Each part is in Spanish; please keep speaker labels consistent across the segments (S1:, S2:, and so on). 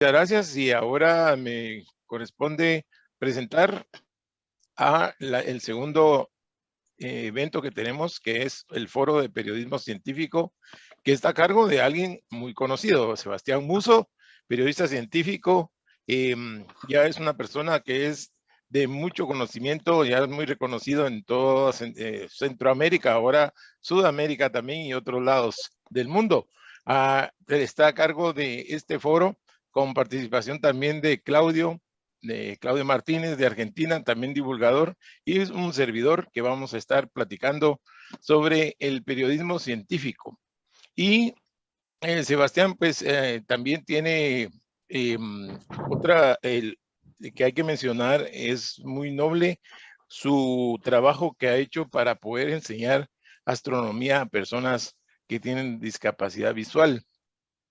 S1: Muchas gracias y ahora me corresponde presentar el segundo evento que tenemos, que es el Foro de Periodismo Científico, que está a cargo de alguien muy conocido, Sebastián Musso, periodista científico. Ya es una persona que es de mucho conocimiento, ya es muy reconocido en toda Centroamérica, ahora Sudamérica también y otros lados del mundo. Está a cargo de este foro con participación también de Claudio Martínez de Argentina, también divulgador, y es un servidor que vamos a estar platicando sobre el periodismo científico. Y Sebastián, pues también tiene otra, que hay que mencionar, es muy noble su trabajo que ha hecho para poder enseñar astronomía a personas que tienen discapacidad visual,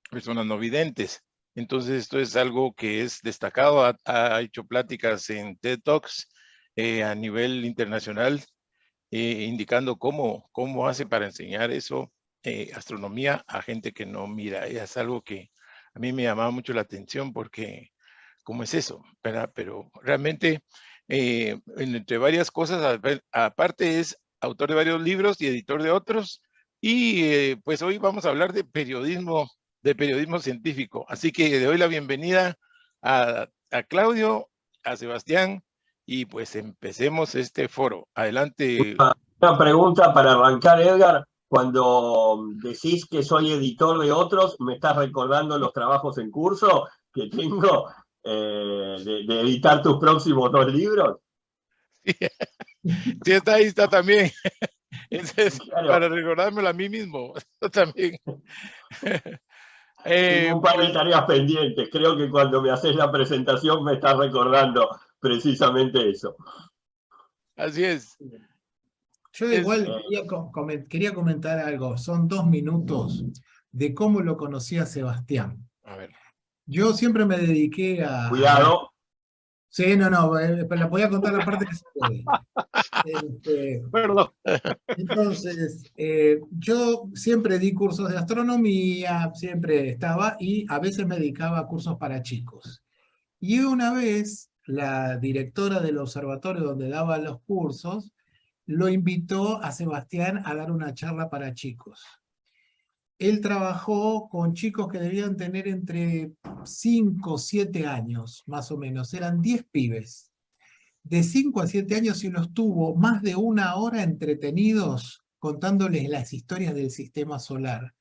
S1: personas no videntes. Entonces esto es algo que es destacado, ha hecho pláticas en TED Talks a nivel internacional, indicando cómo hace para enseñar eso, astronomía, a gente que no mira. Es algo que a mí me llamaba mucho la atención porque, ¿cómo es eso? ¿Verdad? Pero realmente, entre varias cosas, aparte es autor de varios libros y editor de otros, y pues hoy vamos a hablar de periodismo científico. Así que le doy la bienvenida a Claudio, a Sebastián, y pues empecemos este foro. Adelante.
S2: Una pregunta para arrancar, Edgar. Cuando decís que soy editor de otros, ¿me estás recordando los trabajos en curso que tengo de editar tus próximos 2 libros?
S1: Sí, está ahí, está también. Entonces,
S2: Claro,
S1: para recordármelo a mí mismo, también.
S2: tengo un par de tareas pendientes. Creo que cuando me haces la presentación me estás recordando precisamente eso.
S1: Así es.
S3: Yo igual quería comentar algo. Son 2 minutos de cómo lo conocí a Sebastián.
S1: A ver.
S3: Yo siempre me dediqué a...
S2: Cuidado.
S3: Sí, pero la podía contar la parte que se puede.
S2: Perdón.
S3: Entonces, yo siempre di cursos de astronomía, siempre estaba, y a veces me dedicaba a cursos para chicos. Y una vez, la directora del observatorio donde daba los cursos, lo invitó a Sebastián a dar una charla para chicos. Él trabajó con chicos que debían tener entre 5 o 7 años, más o menos. Eran 10 pibes. De 5 a 7 años y los tuvo más de 1 hora entretenidos contándoles las historias del sistema solar.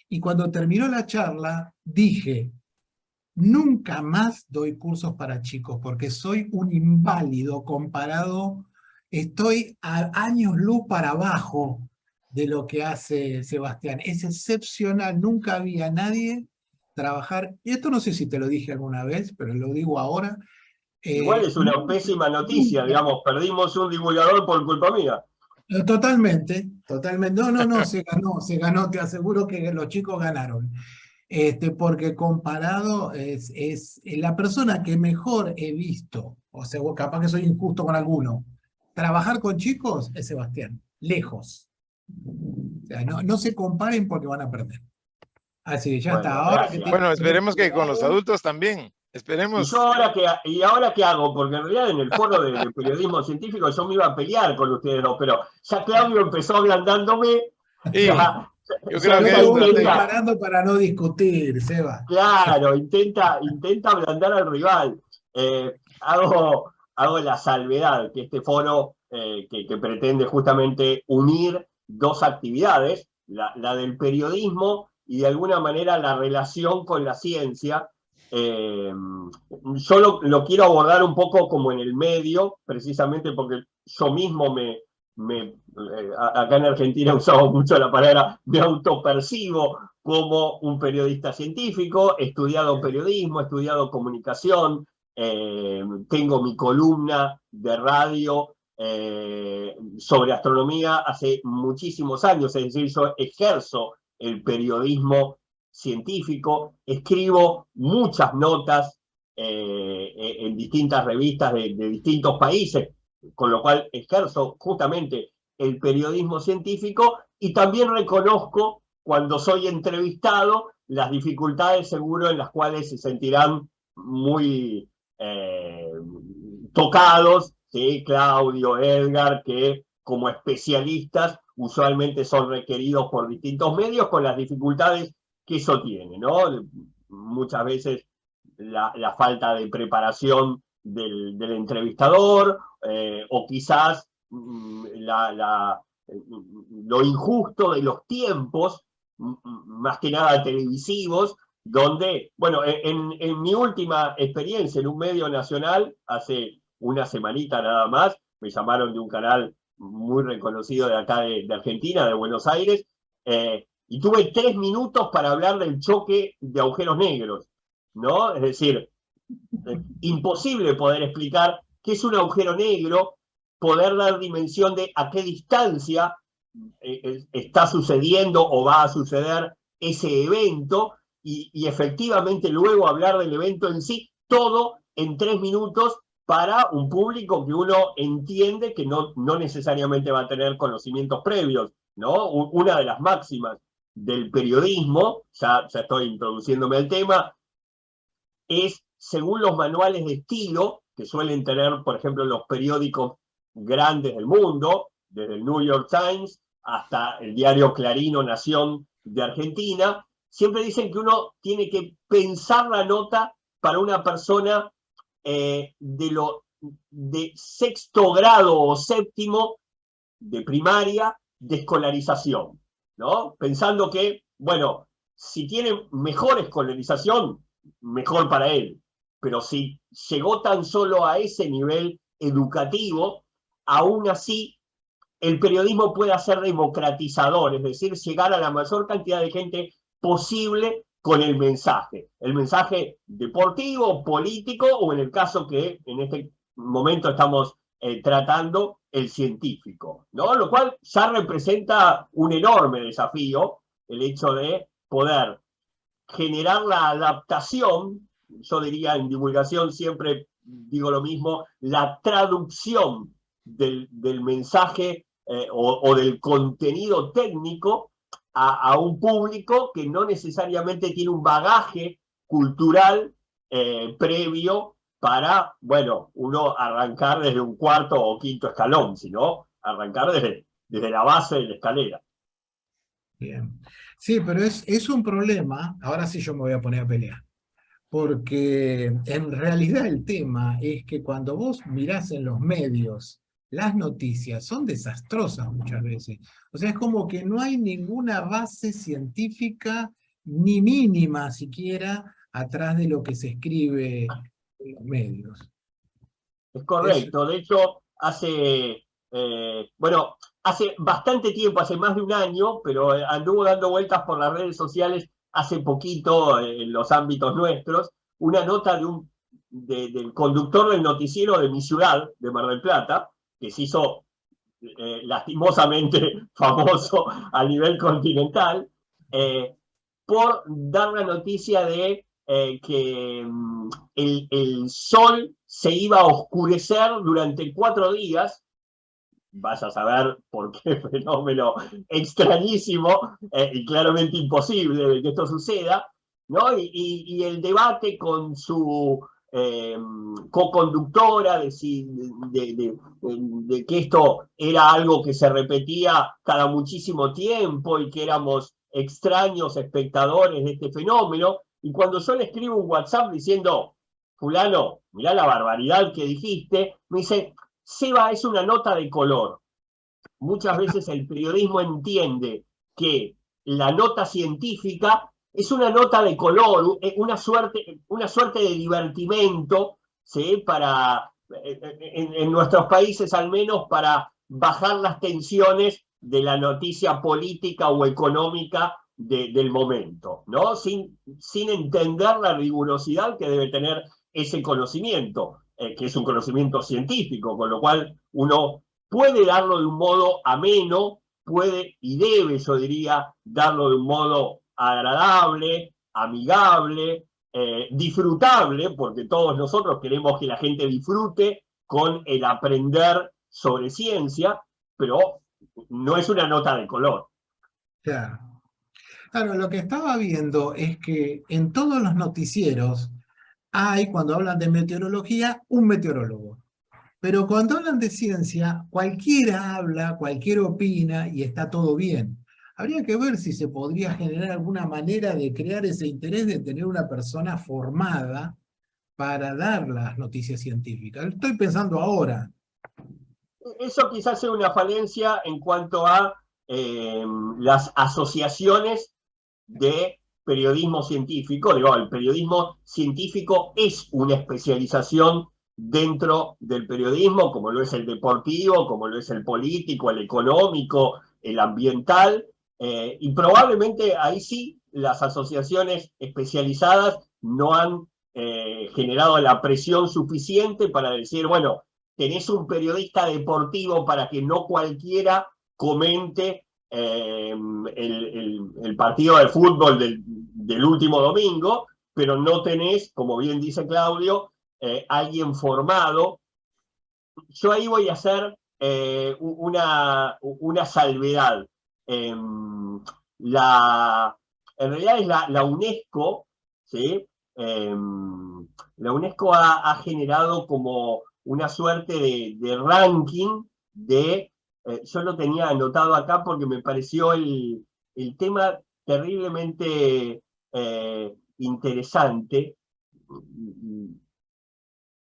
S3: Y cuando terminó la charla, dije, nunca más doy cursos para chicos porque soy un inválido comparado, estoy a años luz para abajo de lo que hace Sebastián. Es excepcional, nunca había nadie trabajar, y esto no sé si te lo dije alguna vez, pero lo digo ahora.
S2: Igual es una pésima noticia, digamos, perdimos un divulgador por culpa mía.
S3: Totalmente. No, se ganó, te aseguro que los chicos ganaron. Porque comparado es la persona que mejor he visto, o sea, capaz que soy injusto con alguno, trabajar con chicos es Sebastián, lejos. O sea, no se comparen porque van a perder. Así que ya
S2: Bueno,
S3: está. Ahora
S2: gracias.
S1: Bueno, esperemos que con los adultos también. Esperemos.
S2: ¿Y ahora qué hago? Porque en realidad en el foro de periodismo científico yo me iba a pelear con ustedes dos, pero ya Claudio empezó ablandándome.
S1: Sí, yo
S3: Yo
S1: creo que
S3: te voy
S1: es
S3: preparando para no discutir, Seba.
S2: Claro, intenta ablandar al rival. Hago la salvedad que este foro que pretende justamente unir 2 actividades, la del periodismo y de alguna manera la relación con la ciencia. Yo lo quiero abordar un poco como en el medio, precisamente porque yo mismo acá en Argentina usamos mucho la palabra, me autopercibo como un periodista científico, he estudiado periodismo, he estudiado comunicación, tengo mi columna de radio sobre astronomía hace muchísimos años, es decir, yo ejerzo el periodismo científico, escribo muchas notas en distintas revistas de distintos países, con lo cual ejerzo justamente el periodismo científico y también reconozco cuando soy entrevistado las dificultades seguro en las cuales se sentirán muy tocados, ¿sí? Claudio, Edgar, que como especialistas usualmente son requeridos por distintos medios con las dificultades que eso tiene, ¿no? Muchas veces la falta de preparación del entrevistador, o quizás lo injusto de los tiempos, más que nada televisivos, donde, bueno, en mi última experiencia en un medio nacional, hace una semanita nada más, me llamaron de un canal muy reconocido de acá de Argentina, de Buenos Aires, y tuve 3 minutos para hablar del choque de agujeros negros, ¿no? Es decir, imposible poder explicar qué es un agujero negro, poder dar dimensión de a qué distancia está sucediendo o va a suceder ese evento, y efectivamente luego hablar del evento en sí, todo en 3 minutos para un público que uno entiende que no necesariamente va a tener conocimientos previos, ¿no? Una de las máximas del periodismo, ya estoy introduciéndome al tema, es según los manuales de estilo que suelen tener, por ejemplo, los periódicos grandes del mundo, desde el New York Times hasta el diario Clarín o Nación de Argentina, siempre dicen que uno tiene que pensar la nota para una persona de 6º grado o 7º de primaria de escolarización, ¿no? Pensando que, bueno, si tiene mejor escolarización, mejor para él, pero si llegó tan solo a ese nivel educativo, aún así el periodismo puede ser democratizador, es decir, llegar a la mayor cantidad de gente posible con el mensaje deportivo, político, o en el caso que en este momento estamos tratando, el científico, ¿no? Lo cual ya representa un enorme desafío, el hecho de poder generar la adaptación. Yo diría, en divulgación siempre digo lo mismo, la traducción del mensaje o del contenido técnico a un público que no necesariamente tiene un bagaje cultural previo para, bueno, uno arrancar desde un 4º o 5º escalón, sino arrancar desde la base de la escalera.
S3: Bien. Sí, pero es un problema, ahora sí yo me voy a poner a pelear, porque en realidad el tema es que cuando vos mirás en los medios, las noticias son desastrosas muchas veces. O sea, es como que no hay ninguna base científica, ni mínima siquiera, atrás de lo que se escribe en los medios.
S2: Es correcto, de hecho, hace bastante tiempo, hace más de un año, pero anduvo dando vueltas por las redes sociales hace poquito, en los ámbitos nuestros, una nota del conductor del noticiero de mi ciudad, de Mar del Plata, que se hizo lastimosamente famoso a nivel continental, por dar la noticia de que el sol se iba a oscurecer durante 4 días, vas a saber por qué fenómeno extrañísimo y claramente imposible de que esto suceda, ¿no? Y el debate con su co-conductora de que esto era algo que se repetía cada muchísimo tiempo y que éramos extraños espectadores de este fenómeno, y cuando yo le escribo un WhatsApp diciendo, fulano, mirá la barbaridad que dijiste, me dice, Seba, es una nota de color. Muchas veces el periodismo entiende que la nota científica es una nota de color, una suerte de divertimento, ¿sí? En nuestros países al menos, para bajar las tensiones de la noticia política o económica del momento, ¿no? Sin entender la rigurosidad que debe tener ese conocimiento, que es un conocimiento científico, con lo cual uno puede darlo de un modo ameno, puede y debe, yo diría, darlo de un modo agradable, amigable, disfrutable, porque todos nosotros queremos que la gente disfrute con el aprender sobre ciencia, pero no es una nota de color.
S3: Claro. Claro, lo que estaba viendo es que en todos los noticieros hay, cuando hablan de meteorología, un meteorólogo. Pero cuando hablan de ciencia, cualquiera habla, cualquiera opina y está todo bien. Habría que ver si se podría generar alguna manera de crear ese interés de tener una persona formada para dar las noticias científicas. Estoy pensando ahora.
S2: Eso quizás sea una falencia en cuanto a las asociaciones de periodismo científico. Digo, el periodismo científico es una especialización dentro del periodismo, como lo es el deportivo, como lo es el político, el económico, el ambiental, y probablemente ahí sí las asociaciones especializadas no han generado la presión suficiente para decir, bueno, tenés un periodista deportivo para que no cualquiera comente el partido de fútbol del último domingo, pero no tenés, como bien dice Claudio, alguien formado. Yo ahí voy a hacer una salvedad. Eh, en realidad es la UNESCO, ¿sí? La UNESCO ha generado como una suerte de ranking de yo lo tenía anotado acá porque me pareció el tema terriblemente interesante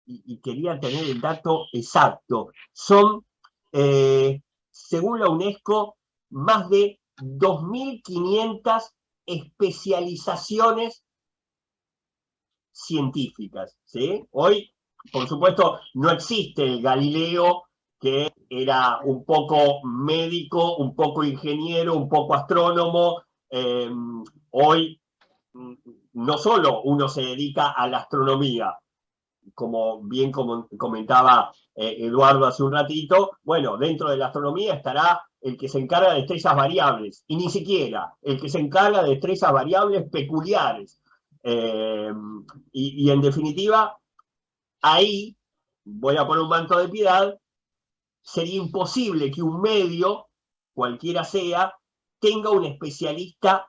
S2: y quería tener el dato exacto. Son, según la UNESCO, más de 2.500 especializaciones científicas, ¿sí? Hoy, por supuesto, no existe el Galileo, que era un poco médico, un poco ingeniero, un poco astrónomo. Hoy no solo uno se dedica a la astronomía, como bien comentaba Eduardo hace un ratito, bueno, dentro de la astronomía estará el que se encarga de estrellas variables, y ni siquiera el que se encarga de estrellas variables peculiares. Eh, y en definitiva, ahí, voy a poner un manto de piedad, sería imposible que un medio, cualquiera sea, tenga un especialista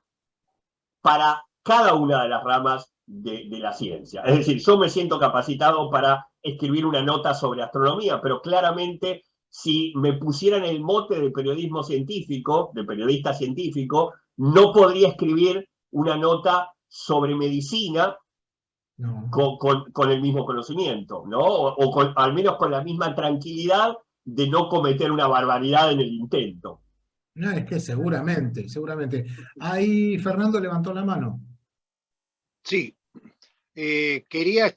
S2: para cada una de las ramas de la ciencia. Es decir, yo me siento capacitado para escribir una nota sobre astronomía, pero claramente si me pusieran el mote de periodismo científico, de periodista científico, no podría escribir una nota sobre medicina
S3: No.
S2: con el mismo conocimiento, ¿no? Al menos con la misma tranquilidad de no cometer una barbaridad en el intento.
S3: No, es que seguramente, seguramente. Ahí Fernando levantó la mano.
S4: Sí, quería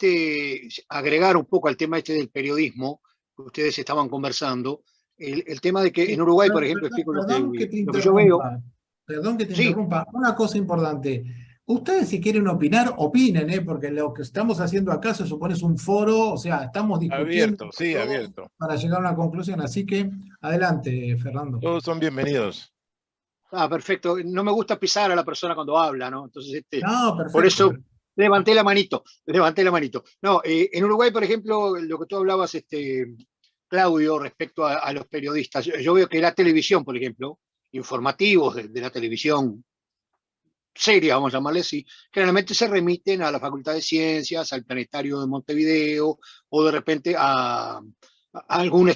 S4: agregar un poco al tema del periodismo que ustedes estaban conversando, el tema de que en Uruguay, por ejemplo, explico
S3: Perdón que te
S4: lo que yo veo.
S3: interrumpa. Perdón que te
S4: Sí,
S3: interrumpa. Una cosa importante. Ustedes si quieren opinar, opinen, ¿eh? Porque lo que estamos haciendo acá se supone es un foro, o sea, estamos discutiendo
S1: Abierto, sí,
S3: todos
S1: abierto.
S3: para llegar a una conclusión. Así que adelante, Fernando.
S1: Todos son bienvenidos.
S4: perfecto. No me gusta pisar a la persona cuando habla, ¿no? Entonces,
S3: No,
S4: por
S3: perfecto.
S4: eso levanté la manito, levanté la manito. No, en Uruguay, por ejemplo, lo que tú hablabas, Claudio, respecto a los periodistas, yo veo que la televisión, por ejemplo, informativos de la televisión seria, vamos a llamarle así, generalmente se remiten a la Facultad de Ciencias, al Planetario de Montevideo, o de repente a algún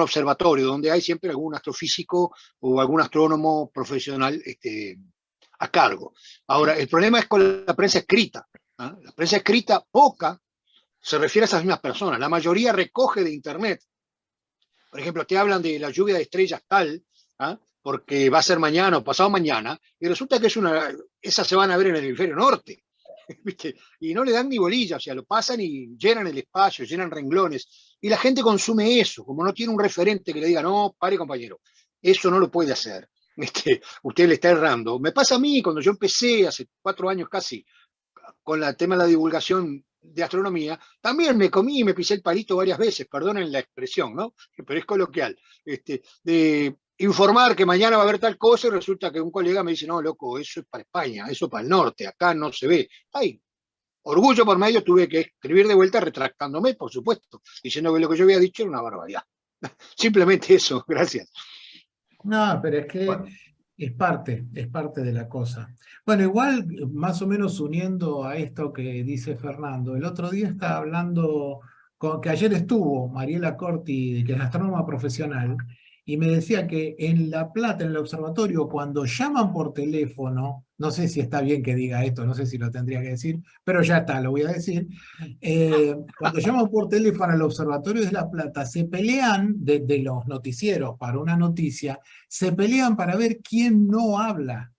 S4: observatorio, donde hay siempre algún astrofísico o algún astrónomo profesional a cargo. Ahora, el problema es con la prensa escrita. ¿Ah? La prensa escrita, poca, se refiere a esas mismas personas. La mayoría recoge de Internet. Por ejemplo, te hablan de la lluvia de estrellas tal, ¿ah? Porque va a ser mañana o pasado mañana, y resulta que esas se van a ver en el hemisferio norte. ¿Viste? Y no le dan ni bolilla, o sea, lo pasan y llenan el espacio, llenan renglones, y la gente consume eso, como no tiene un referente que le diga, no, pare compañero, eso no lo puede hacer, usted le está errando. Me pasa a mí cuando yo empecé hace 4 años casi con el tema de la divulgación de astronomía, también me comí y me pisé el palito varias veces, perdonen la expresión, ¿no? Pero es coloquial, de informar que mañana va a haber tal cosa y resulta que un colega me dice, no, loco, eso es para España, eso es para el norte, acá no se ve. Ay, orgullo por medio, tuve que escribir de vuelta retractándome, por supuesto, diciendo que lo que yo había dicho era una barbaridad. Simplemente eso, gracias.
S3: No, pero es que
S2: Bueno,
S3: Es parte de la cosa. Bueno, igual, más o menos uniendo a esto que dice Fernando, el otro día estaba hablando, que ayer estuvo Mariela Corti, que es astrónoma profesional, y me decía que en La Plata, en el observatorio, cuando llaman por teléfono, no sé si está bien que diga esto, no sé si lo tendría que decir, pero ya está, lo voy a decir. Cuando llaman por teléfono al observatorio de La Plata, se pelean de los noticieros para una noticia, se pelean para ver quién no habla.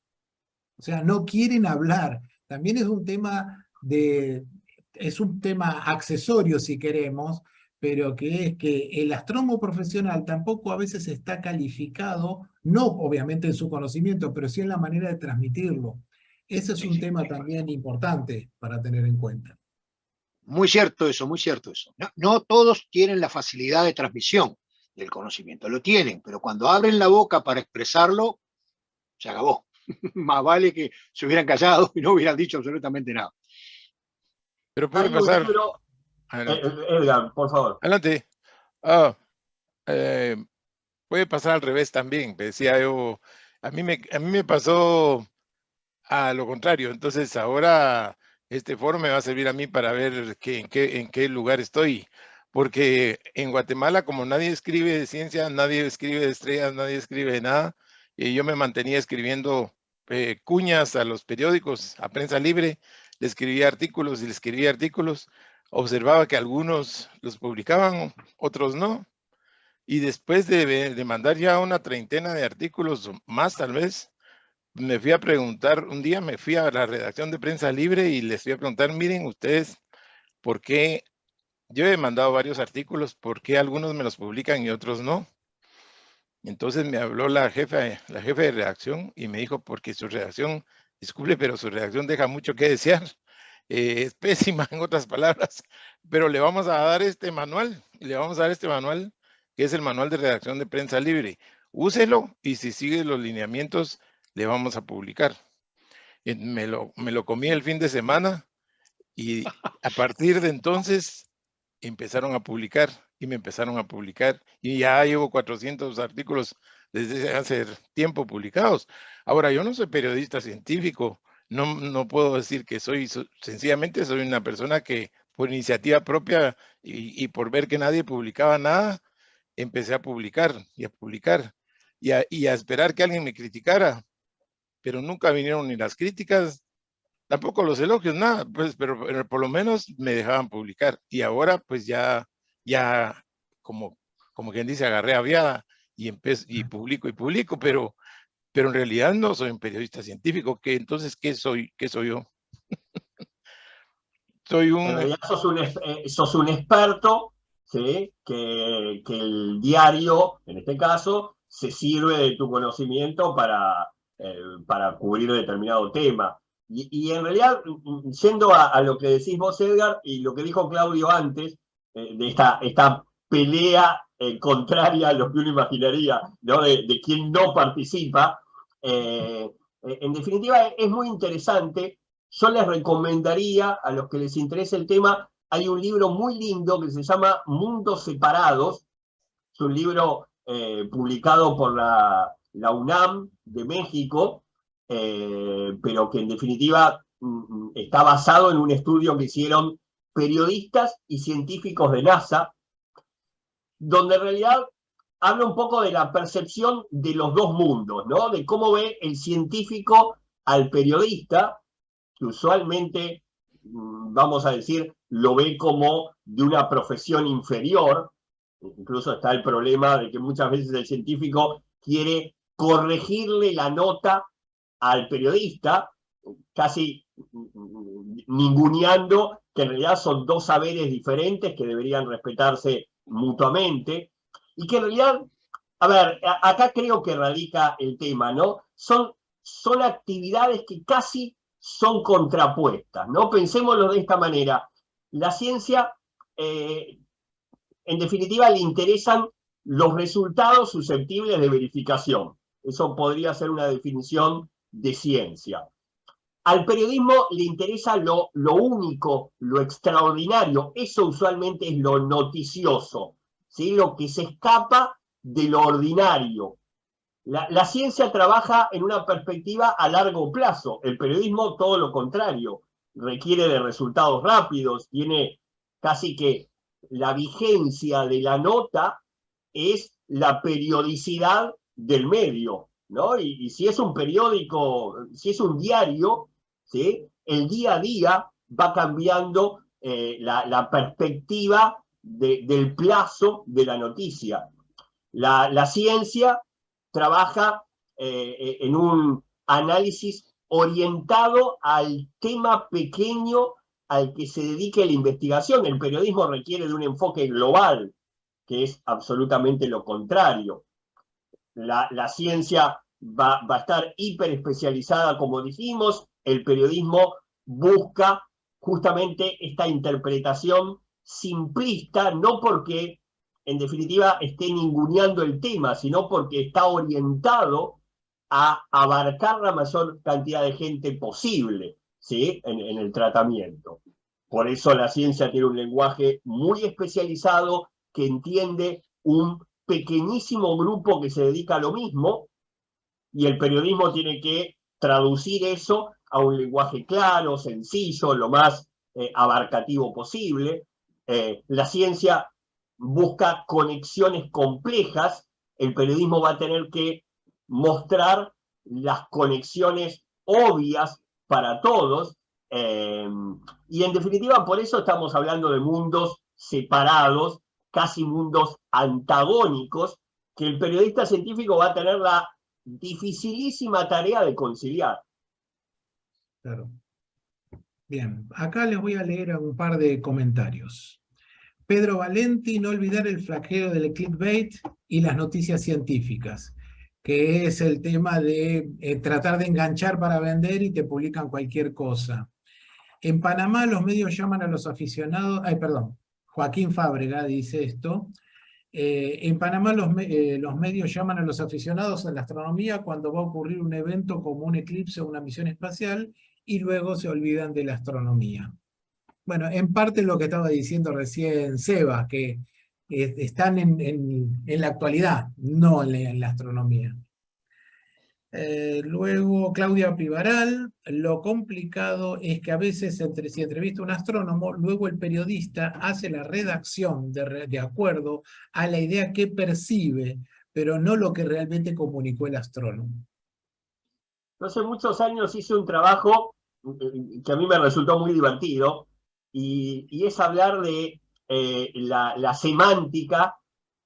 S3: O sea, no quieren hablar. También es un tema accesorio si queremos, pero que es que el astrónomo profesional tampoco a veces está calificado, no obviamente en su conocimiento, pero sí en la manera de transmitirlo. Ese es
S4: Sí,
S3: un
S4: sí.
S3: tema también importante para tener en cuenta.
S4: Muy cierto eso, muy cierto eso. No, no todos tienen la facilidad de transmisión del conocimiento, lo tienen, pero cuando abren la boca para expresarlo, se acabó. Más vale que se hubieran callado y no hubieran dicho absolutamente nada.
S1: Pero puede
S2: Hay un
S1: pasar.
S2: libro,
S1: Adelante.
S2: Edgar, por favor.
S1: Adelante. Ah, eh, puede pasar al revés también. Decía yo, a mí me pasó a lo contrario. Entonces ahora este foro me va a servir a mí para ver en qué lugar estoy. Porque en Guatemala, como nadie escribe de ciencia, nadie escribe de estrellas, nadie escribe de nada, y yo me mantenía escribiendo cuñas a los periódicos, a prensa libre, le escribía artículos y le escribía artículos. Observaba que algunos los publicaban, otros no. Y después de mandar ya una treintena de artículos, más tal vez, me fui a preguntar, un día me fui a la redacción de Prensa Libre y les fui a preguntar, miren ustedes, ¿por qué? Yo he mandado varios artículos, ¿por qué algunos me los publican y otros no? Entonces me habló la jefa de redacción y me dijo, porque su redacción, disculpe, pero su redacción deja mucho que desear. Es pésima en otras palabras, pero le vamos a dar este manual, que es el manual de redacción de Prensa Libre. Úselo y si sigue los lineamientos, le vamos a publicar. Me lo comí el fin de semana y a partir de entonces empezaron a publicar y me empezaron a publicar y ya llevo 400 artículos desde hace tiempo publicados. Ahora, yo no soy periodista científico, no puedo decir que sencillamente soy una persona que por iniciativa propia y por ver que nadie publicaba nada, empecé a publicar y a publicar y a esperar que alguien me criticara, pero nunca vinieron ni las críticas, tampoco los elogios, nada, pues, pero por lo menos me dejaban publicar. Y ahora, pues ya como, como quien dice, agarré aviada y publico, pero en realidad no soy un periodista científico, que entonces, ¿qué soy yo? Soy
S2: En
S1: un,
S2: realidad sos un experto, ¿sí? Que el diario, en este caso, se sirve de tu conocimiento para cubrir determinado tema. Y en realidad, yendo a lo que decís vos, Edgar, y lo que dijo Claudio antes, de esta pelea contraria a lo que uno imaginaría, ¿no? De quien no participa, en definitiva es muy interesante. Yo les recomendaría a los que les interese el tema, hay un libro muy lindo que se llama Mundos Separados, es un libro publicado por la UNAM de México, pero que en definitiva está basado en un estudio que hicieron periodistas y científicos de NASA, donde en realidad habla un poco de la percepción de los dos mundos, ¿no? De cómo ve el científico al periodista, que usualmente, vamos a decir, lo ve como de una profesión inferior. Incluso está el problema de que muchas veces el científico quiere corregirle la nota al periodista, casi ninguneando que en realidad son dos saberes diferentes que deberían respetarse mutuamente, y que en realidad, a ver, acá creo que radica el tema, ¿no? Son actividades que casi son contrapuestas, ¿no? Pensémoslo de esta manera. La ciencia, en definitiva, le interesan los resultados susceptibles de verificación. Eso podría ser una definición de ciencia. Al periodismo le interesa lo único, lo extraordinario. Eso usualmente es lo noticioso, ¿sí? Lo que se escapa de lo ordinario. La ciencia trabaja en una perspectiva a largo plazo. El periodismo, todo lo contrario, requiere de resultados rápidos, tiene casi que la vigencia de la nota es la periodicidad del medio, ¿no? Y si es un periódico, si es un diario, ¿sí? El día a día va cambiando la perspectiva del plazo de la noticia. La ciencia trabaja en un análisis orientado al tema pequeño al que se dedique la investigación. El periodismo requiere de un enfoque global, que es absolutamente lo contrario. La ciencia va a estar hiperespecializada, como dijimos. El periodismo busca justamente esta interpretación simplista, no porque en definitiva esté ninguneando el tema, sino porque está orientado a abarcar la mayor cantidad de gente posible, ¿sí? en el tratamiento. Por eso la ciencia tiene un lenguaje muy especializado que entiende un pequeñísimo grupo que se dedica a lo mismo, y el periodismo tiene que traducir eso a un lenguaje claro, sencillo, lo más abarcativo posible. La ciencia busca conexiones complejas, el periodismo va a tener que mostrar las conexiones obvias para todos, y en definitiva por eso estamos hablando de mundos separados, casi mundos antagónicos, que el periodista científico va a tener la dificilísima tarea de conciliar.
S3: Claro. Bien, acá les voy a leer un par de comentarios. Pedro Valenti, no olvidar el flagelo del clickbait y las noticias científicas, que es el tema de tratar de enganchar para vender y te publican cualquier cosa. En Panamá los medios llaman a los aficionados, Joaquín Fábrega dice esto, en Panamá los medios llaman a los aficionados a la astronomía cuando va a ocurrir un evento como un eclipse o una misión espacial y luego se olvidan de la astronomía. Bueno, en parte lo que estaba diciendo recién Seba, que están en la actualidad, no en la astronomía. Luego Claudia Pivaral, lo complicado es que a veces si entrevista a un astrónomo, luego el periodista hace la redacción de acuerdo a la idea que percibe, pero no lo que realmente comunicó el astrónomo.
S2: Hace muchos años hice un trabajo que a mí me resultó muy divertido, y es hablar de la semántica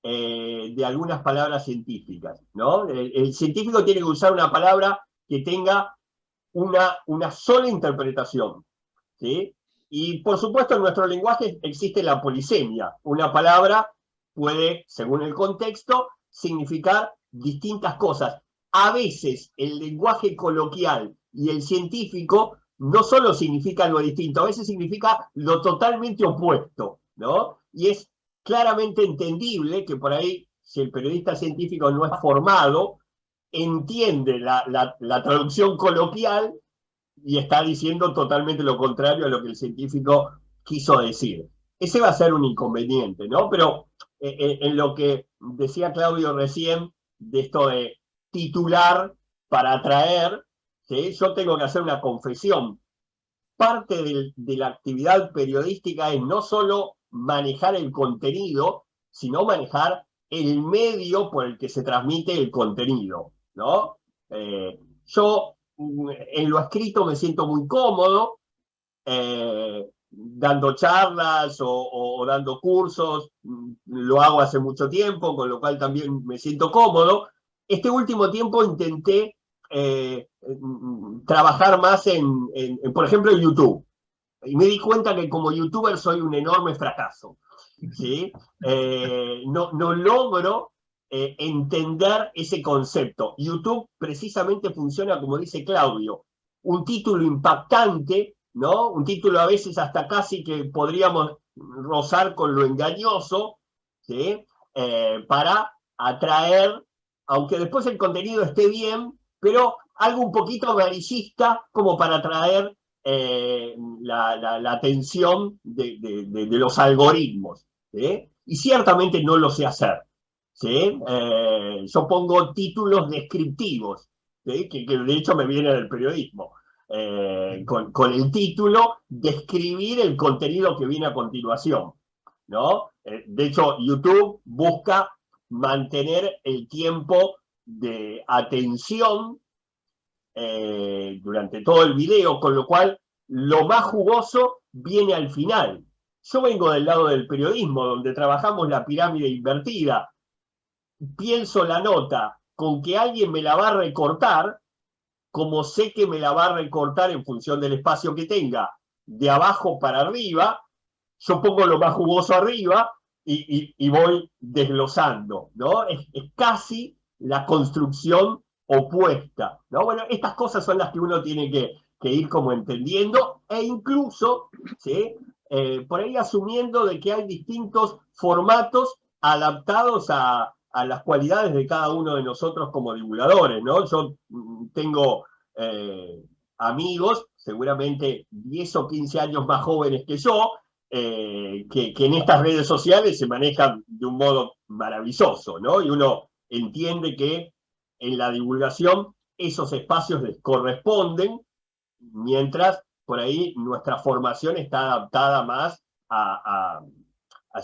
S2: de algunas palabras científicas, ¿no? El científico tiene que usar una palabra que tenga una sola interpretación, ¿sí? Y por supuesto en nuestro lenguaje existe la polisemia. Una palabra puede, según el contexto, significar distintas cosas. A veces el lenguaje coloquial y el científico no solo significan lo distinto, a veces significa lo totalmente opuesto, ¿no? Y es claramente entendible que por ahí, si el periodista científico no es formado, entiende la traducción coloquial y está diciendo totalmente lo contrario a lo que el científico quiso decir. Ese va a ser un inconveniente, ¿no? Pero en lo que decía Claudio recién, de esto de titular para atraer, ¿sí? Yo tengo que hacer una confesión. Parte de la actividad periodística es no solo manejar el contenido, sino manejar el medio por el que se transmite el contenido, ¿no? Yo en lo escrito me siento muy cómodo, dando charlas o dando cursos, lo hago hace mucho tiempo, con lo cual también me siento cómodo. Este último tiempo intenté trabajar más por ejemplo, en YouTube. Y me di cuenta que como youtuber soy un enorme fracaso, ¿sí? No logro entender ese concepto. YouTube precisamente funciona como dice Claudio, un título impactante, ¿no? Un título a veces hasta casi que podríamos rozar con lo engañoso, ¿sí? Para atraer, aunque después el contenido esté bien, pero algo un poquito amarillista como para atraer la atención de los algoritmos, ¿sí? Y ciertamente no lo sé hacer, ¿sí? Yo pongo títulos descriptivos, ¿sí? Que de hecho me viene del periodismo. Con el título, describir el contenido que viene a continuación, ¿no? De hecho, YouTube busca mantener el tiempo de atención durante todo el video, con lo cual lo más jugoso viene al final. Yo vengo del lado del periodismo, donde trabajamos la pirámide invertida. Pienso la nota con que alguien me la va a recortar, como sé que me la va a recortar en función del espacio que tenga, de abajo para arriba, yo pongo lo más jugoso arriba y voy desglosando, ¿no? Es casi la construcción opuesta, ¿no? Bueno, estas cosas son las que uno tiene que ir como entendiendo, e incluso, ¿sí? Por ahí asumiendo de que hay distintos formatos adaptados a las cualidades de cada uno de nosotros como divulgadores, ¿no? Yo tengo amigos, seguramente 10 o 15 años más jóvenes que yo, que en estas redes sociales se manejan de un modo maravilloso, ¿no? Y uno entiende que en la divulgación esos espacios les corresponden, mientras por ahí nuestra formación está adaptada más a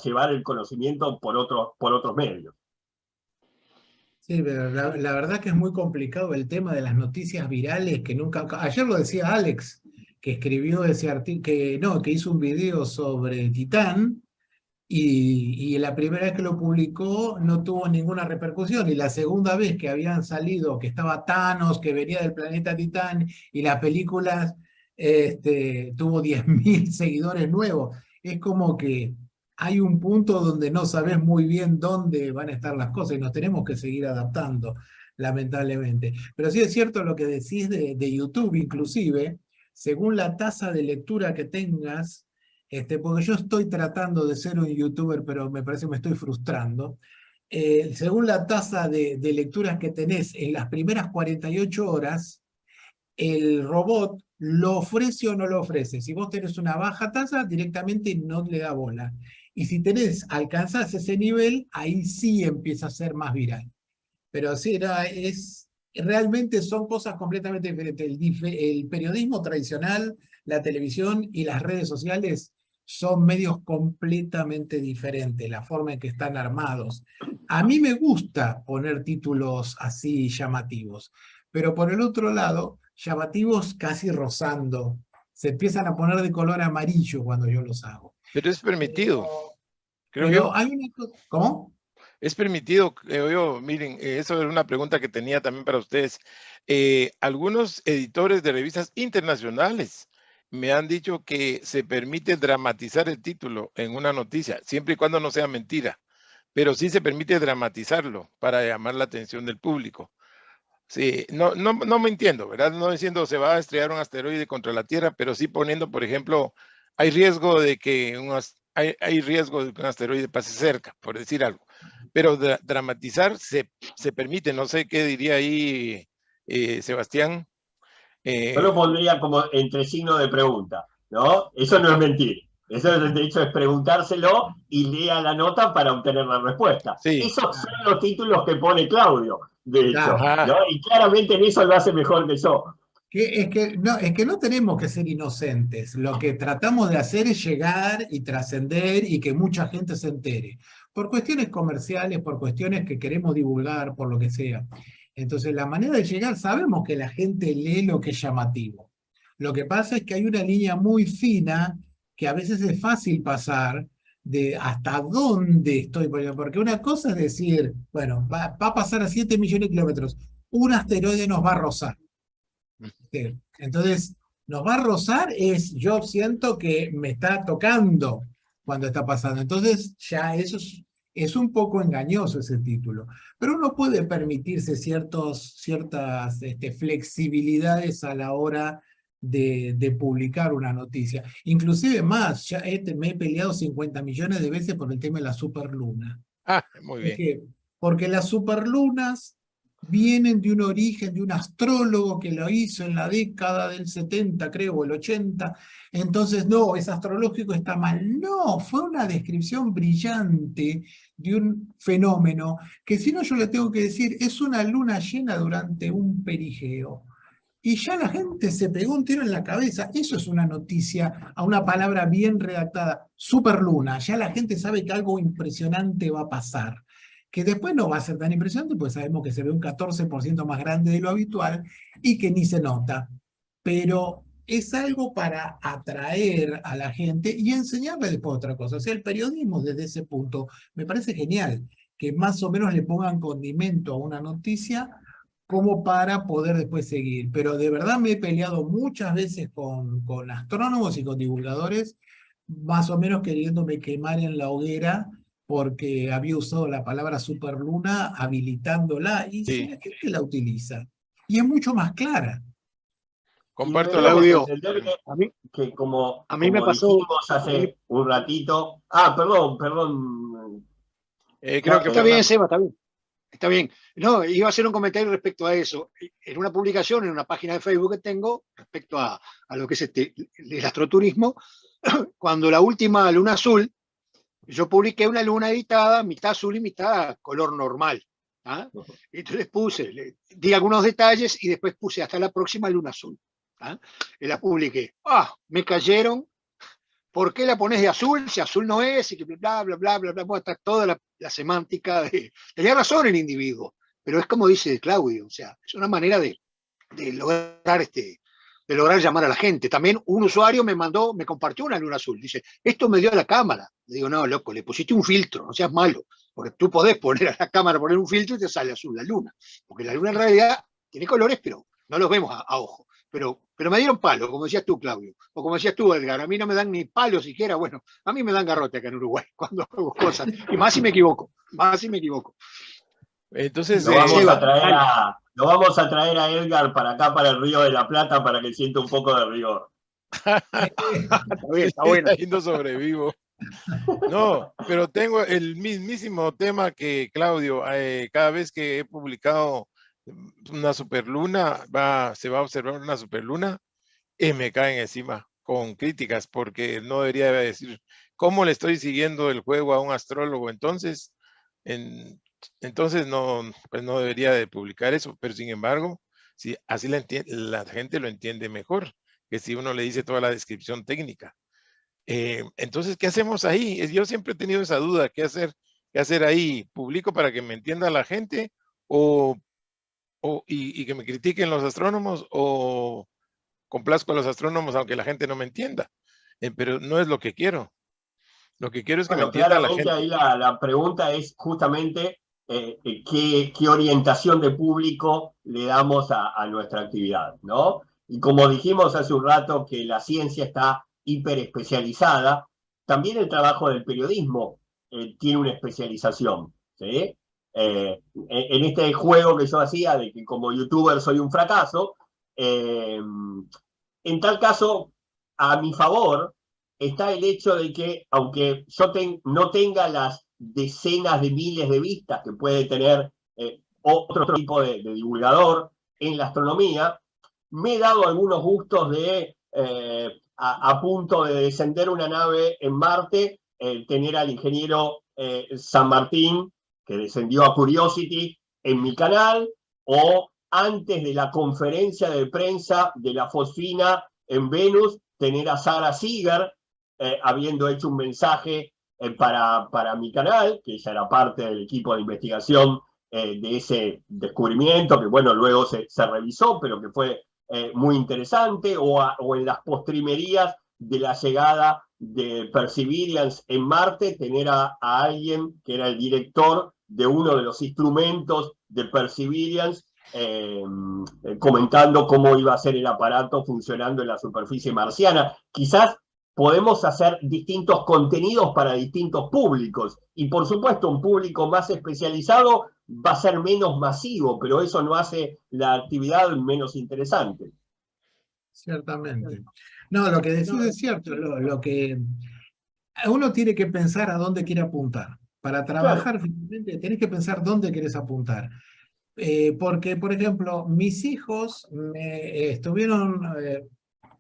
S2: llevar el conocimiento por otros medios.
S3: Sí, pero la verdad que es muy complicado el tema de las noticias virales que nunca... Ayer lo decía Alex, que escribió ese artículo, que hizo un video sobre Titán, y la primera vez que lo publicó no tuvo ninguna repercusión, y la segunda vez que habían salido, que estaba Thanos, que venía del planeta Titán, y las películas, tuvo 10.000 seguidores nuevos. Es como que hay un punto donde no sabes muy bien dónde van a estar las cosas, y nos tenemos que seguir adaptando, lamentablemente. Pero sí es cierto lo que decís de YouTube, inclusive, según la tasa de lectura que tengas, porque yo estoy tratando de ser un youtuber, pero me parece que me estoy frustrando. Según la tasa de lecturas que tenés en las primeras 48 horas, el robot lo ofrece o no lo ofrece. Si vos tenés una baja tasa, directamente no le da bola. Y si alcanzás ese nivel, ahí sí empieza a ser más viral. Pero sí, realmente son cosas completamente diferentes. El periodismo tradicional, la televisión y las redes sociales son medios completamente diferentes, la forma en que están armados. A mí me gusta poner títulos así llamativos, pero por el otro lado, llamativos casi rozando. Se empiezan a poner de color amarillo cuando yo los hago.
S1: Pero es permitido, creo
S3: Pero
S1: yo.
S3: hay una cosa... ¿Cómo?
S1: Es permitido, creo yo. Miren, eso era una pregunta que tenía también para ustedes. Algunos editores de revistas internacionales me han dicho que se permite dramatizar el título en una noticia, siempre y cuando no sea mentira, pero sí se permite dramatizarlo para llamar la atención del público. Sí, no me entiendo, ¿verdad? No diciendo se va a estrellar un asteroide contra la Tierra, pero sí poniendo, por ejemplo, hay riesgo de que hay riesgo de que un asteroide pase cerca, por decir algo. Pero dramatizar se permite, no sé qué diría ahí Sebastián.
S2: Yo lo pondría como entre signo de pregunta, ¿no? Eso no es mentir. Eso, de hecho, es preguntárselo y lea la nota para obtener la respuesta.
S1: Sí.
S2: Esos son los títulos que pone Claudio, de hecho,
S1: Ajá.
S2: ¿no? Y claramente en eso lo hace mejor que yo.
S3: Es que no tenemos que ser inocentes. Lo que tratamos de hacer es llegar y trascender y que mucha gente se entere. Por cuestiones comerciales, por cuestiones que queremos divulgar, por lo que sea. Entonces, la manera de llegar, sabemos que la gente lee lo que es llamativo. Lo que pasa es que hay una línea muy fina que a veces es fácil pasar de hasta dónde estoy poniendo. Porque una cosa es decir, bueno, va a pasar a 7 millones de kilómetros. Un asteroide nos va a rozar. Entonces, nos va a rozar yo siento que me está tocando cuando está pasando. Entonces, ya eso es un poco engañoso ese título. Pero uno puede permitirse ciertas flexibilidades a la hora de publicar una noticia. Inclusive más, ya me he peleado 50 millones de veces por el tema de la superluna.
S1: Muy bien.
S3: Porque las superlunas vienen de un origen, de un astrólogo que lo hizo en la década del 70, creo, o el 80, entonces no, es astrológico, está mal. No, fue una descripción brillante de un fenómeno que, si no, yo le tengo que decir, es una luna llena durante un perigeo. Y ya la gente se pegó un tiro en la cabeza. Eso es una noticia, a una palabra bien redactada. Superluna. Ya la gente sabe que algo impresionante va a pasar. Que después no va a ser tan impresionante, pues sabemos que se ve un 14% más grande de lo habitual y que ni se nota. Pero es algo para atraer a la gente y enseñarle después otra cosa. O sea, el periodismo desde ese punto me parece genial, que más o menos le pongan condimento a una noticia como para poder después seguir. Pero de verdad me he peleado muchas veces con astrónomos y con divulgadores, más o menos queriéndome quemar en la hoguera porque había usado la palabra superluna habilitándola y si
S1: Sí,
S3: la gente la utiliza. Y es mucho más clara.
S1: comparto
S2: Y
S1: la
S2: debemos
S4: Claudio,
S2: entender
S4: a mí,
S2: que como,
S4: a mí me
S2: como
S4: pasó,
S2: dijimos hace un ratito, perdón,
S1: creo que
S4: está
S2: Carlos.
S4: bien,
S1: Fernando.
S4: Seba, está bien. Está bien. No, iba a hacer un comentario respecto a eso. En una publicación, en una página de Facebook que tengo, respecto a lo que es el astroturismo, cuando la última luna azul, yo publiqué una luna editada, mitad azul y mitad color normal. ¿Ah? Entonces di algunos detalles y después puse hasta la próxima luna azul. ¿Ah? Y la publiqué. Me cayeron. ¿Por qué la pones de azul si azul no es? Y que bla, bla, bla, bla, bla, está toda la semántica de... Tenía razón el individuo, pero es como dice Claudio, o sea, es una manera de lograr de lograr llamar a la gente. También un usuario me compartió una luna azul. Dice, esto me dio a la cámara. Le digo, no, loco, le pusiste un filtro, no seas malo, porque tú podés poner a la cámara, poner un filtro y te sale azul la luna. Porque la luna en realidad tiene colores, pero no los vemos a ojo. Pero me dieron palo, como decías tú, Claudio, o como decías tú, Edgar, a mí no me dan ni palo siquiera, bueno, a mí me dan garrote acá en Uruguay cuando hago cosas, y más si me equivoco, más si me equivoco.
S1: Entonces,
S4: Seba, dale.
S2: Lo vamos a traer a Edgar para acá, para el Río de la Plata, para que sienta un poco de rigor.
S4: Está bien,
S1: sí,
S4: está bueno.
S1: ahí no sobrevivo. No, pero tengo el mismísimo tema que Claudio. Cada vez que he publicado una superluna, se va a observar una superluna, y me caen encima con críticas, porque no debería decir cómo le estoy siguiendo el juego a un astrólogo. Entonces, entonces no, pues no debería de publicar eso, pero sin embargo, si así la gente lo entiende mejor que si uno le dice toda la descripción técnica. Entonces, ¿qué hacemos ahí? Yo siempre he tenido esa duda, qué hacer ahí? ¿Publico para que me entienda la gente o, y que me critiquen los astrónomos, o complazco a los astrónomos aunque la gente no me entienda? Pero no es lo que quiero. Lo que quiero es que me
S2: Bueno,
S1: entienda la
S2: claramente ahí
S1: gente.
S2: la pregunta es justamente qué orientación de público le damos a nuestra actividad, ¿no? Y como dijimos hace un rato que la ciencia está hiper especializada, también el trabajo del periodismo tiene una especialización, ¿sí? En este juego que yo hacía de que como youtuber soy un fracaso, en tal caso, a mi favor, está el hecho de que, aunque yo no tenga las decenas de miles de vistas que puede tener otro tipo de divulgador en la astronomía, me he dado algunos gustos de, a punto de descender una nave en Marte, tener al ingeniero San Martín, que descendió a Curiosity, en mi canal, o antes de la conferencia de prensa de la fosfina en Venus, tener a Sara Seager, habiendo hecho un mensaje para mi canal, que ella era parte del equipo de investigación de ese descubrimiento, que bueno, luego se revisó, pero que fue muy interesante, o en las postrimerías de la llegada de Perseverance en Marte, tener a alguien que era el director de uno de los instrumentos de Perseverance, comentando cómo iba a ser el aparato funcionando en la superficie marciana. Quizás podemos hacer distintos contenidos para distintos públicos, y por supuesto un público más especializado va a ser menos masivo, pero eso no hace la actividad menos interesante.
S3: Ciertamente. No, lo que decís es cierto, lo que uno tiene que pensar a dónde quiere apuntar. Para
S2: Claro.
S3: trabajar finalmente tenés que pensar dónde querés apuntar. Porque, por ejemplo, mis hijos me estuvieron